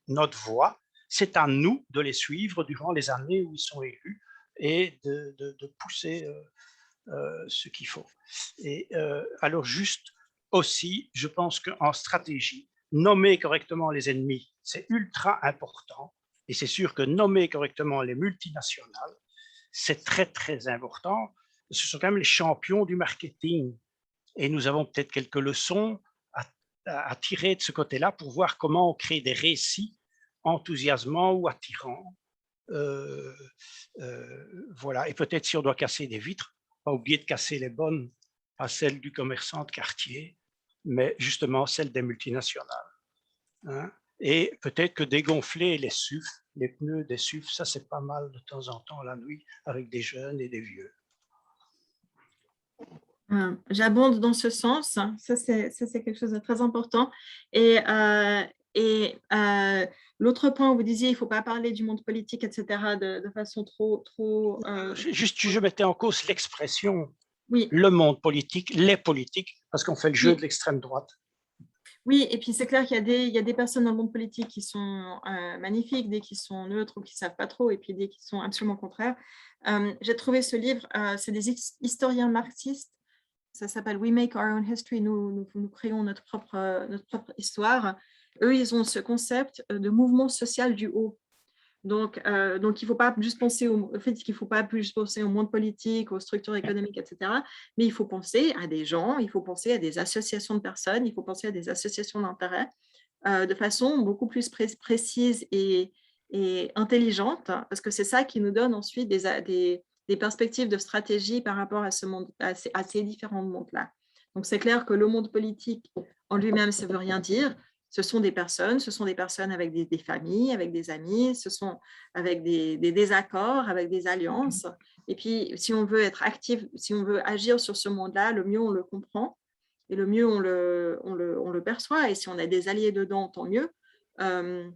notre voix, c'est à nous de les suivre durant les années où ils sont élus et de pousser ce qu'il faut. Et alors juste aussi, je pense qu'en stratégie, nommer correctement les ennemis, c'est ultra important. Et c'est sûr que nommer correctement les multinationales, c'est très, très important. Ce sont quand même les champions du marketing. Et nous avons peut-être quelques leçons à tirer de ce côté-là pour voir comment on crée des récits enthousiasmants ou attirants. Voilà. Et peut-être si on doit casser des vitres, pas oublier de casser les bonnes, pas celles du commerçant de quartier, mais justement celles des multinationales. Et peut-être que dégonfler les SUV, les pneus des SUV, ça c'est pas mal de temps en temps la nuit avec des jeunes et des vieux. J'abonde dans ce sens, ça c'est quelque chose de très important. Et l'autre point où vous disiez il ne faut pas parler du monde politique, etc., de façon trop… Juste, je mettais en cause l'expression, oui. Le monde politique, les politiques, parce qu'on fait le jeu de l'extrême droite. Oui, et puis c'est clair qu'il y a des personnes dans le monde politique qui sont magnifiques, des qui sont neutres ou qui ne savent pas trop, et puis des qui sont absolument contraires. J'ai trouvé ce livre, c'est des historiens marxistes, ça s'appelle « We make our own history », nous créons notre propre histoire. Eux, ils ont ce concept de mouvement social du haut. Donc il ne faut pas juste penser au monde politique, aux structures économiques, etc. Mais il faut penser à des gens, il faut penser à des associations de personnes, il faut penser à des associations d'intérêt de façon beaucoup plus précise et intelligente, parce que c'est ça qui nous donne ensuite des perspectives de stratégie par rapport à ces différents mondes-là. Donc c'est clair que le monde politique en lui-même, ça ne veut rien dire. Ce sont des personnes avec des familles, avec des amis, ce sont avec des désaccords, avec des alliances. Et puis, si on veut être actif, si on veut agir sur ce monde-là, le mieux on le comprend et le mieux on le perçoit. Et si on a des alliés dedans, tant mieux. Le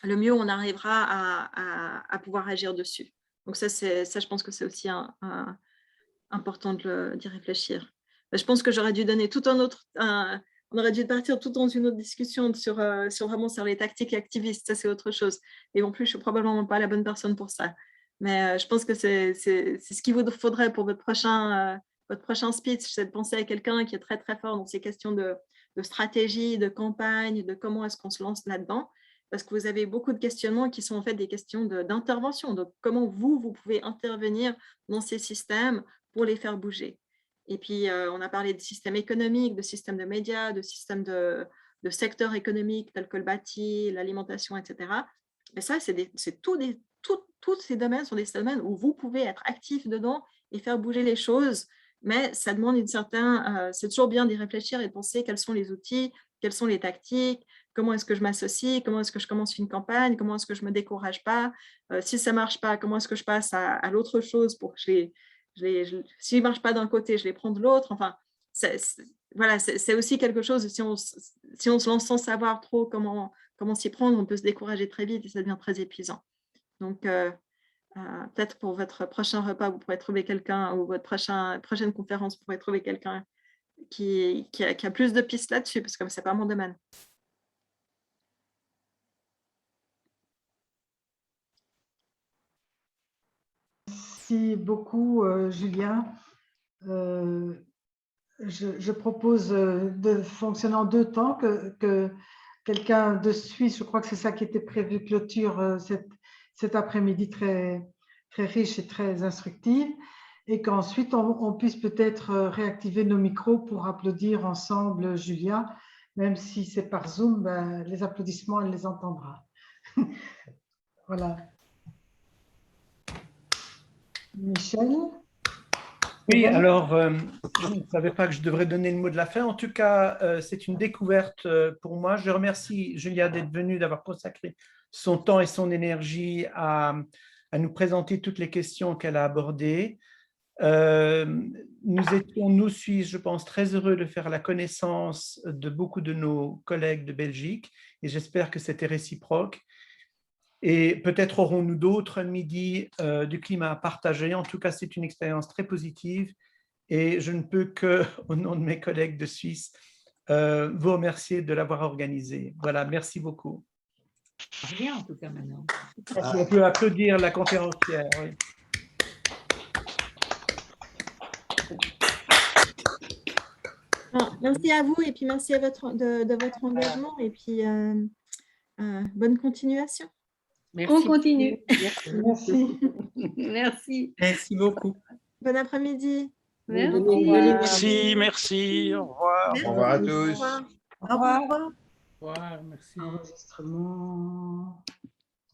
mieux on arrivera à pouvoir agir dessus. Donc ça, je pense que c'est aussi important d'y réfléchir. Je pense que j'aurais dû donner tout un autre… on aurait dû partir tout dans une autre discussion sur les tactiques activistes, ça c'est autre chose. Et en plus, je ne suis probablement pas la bonne personne pour ça. Mais je pense que c'est ce qu'il vous faudrait pour votre prochain speech, c'est de penser à quelqu'un qui est très très fort dans ces questions de stratégie, de campagne, de comment est-ce qu'on se lance là-dedans. Parce que vous avez beaucoup de questionnements qui sont en fait des questions d'intervention. Donc, comment vous pouvez intervenir dans ces systèmes pour les faire bouger. Et puis, on a parlé de systèmes économiques, de systèmes de médias, de systèmes de secteurs économiques tels que le bâti, l'alimentation, etc. Mais ça, tous ces domaines sont des domaines où vous pouvez être actif dedans et faire bouger les choses. Mais ça demande c'est toujours bien d'y réfléchir et de penser quels sont les outils, quelles sont les tactiques, comment est-ce que je m'associe, comment est-ce que je commence une campagne, comment est-ce que je ne me décourage pas. Si ça ne marche pas, comment est-ce que je passe à l'autre chose pour que s'il ne marche pas d'un côté, je les prends de l'autre. Enfin, voilà, c'est aussi quelque chose, si on se lance sans savoir trop comment s'y prendre, on peut se décourager très vite et ça devient très épuisant. Donc, peut-être pour votre prochain repas, vous pourrez trouver quelqu'un, ou votre prochaine conférence, vous pourrez trouver quelqu'un qui a plus de pistes là-dessus, parce que ce n'est pas mon domaine. Merci beaucoup, Julien. Je propose de fonctionner en 2 temps, que quelqu'un de Suisse, je crois que c'est ça qui était prévu, clôture cet après-midi très, très riche et très instructive, et qu'ensuite on puisse peut-être réactiver nos micros pour applaudir ensemble Julia, même si c'est par Zoom, ben, les applaudissements, elle les entendra. Voilà. Michel? Oui, alors, je ne savais pas que je devrais donner le mot de la fin. En tout cas, c'est une découverte pour moi. Je remercie Julia d'être venue, d'avoir consacré son temps et son énergie à nous présenter toutes les questions qu'elle a abordées. Nous étions, nous Suisses, je pense, très heureux de faire la connaissance de beaucoup de nos collègues de Belgique et j'espère que c'était réciproque. Et peut-être aurons-nous d'autres midis du climat à partager. En tout cas, c'est une expérience très positive et je ne peux que, au nom de mes collègues de Suisse, vous remercier de l'avoir organisé. Voilà, merci beaucoup. Rien en tout cas maintenant. On peut applaudir la conférencière. Oui. Bon, merci à vous et puis merci de votre engagement et puis bonne continuation. Merci. On continue. Merci. Merci. Merci beaucoup. Bon après-midi. Merci, merci. Au revoir. Au revoir à tous. Au revoir. Au revoir, merci. Enregistrement.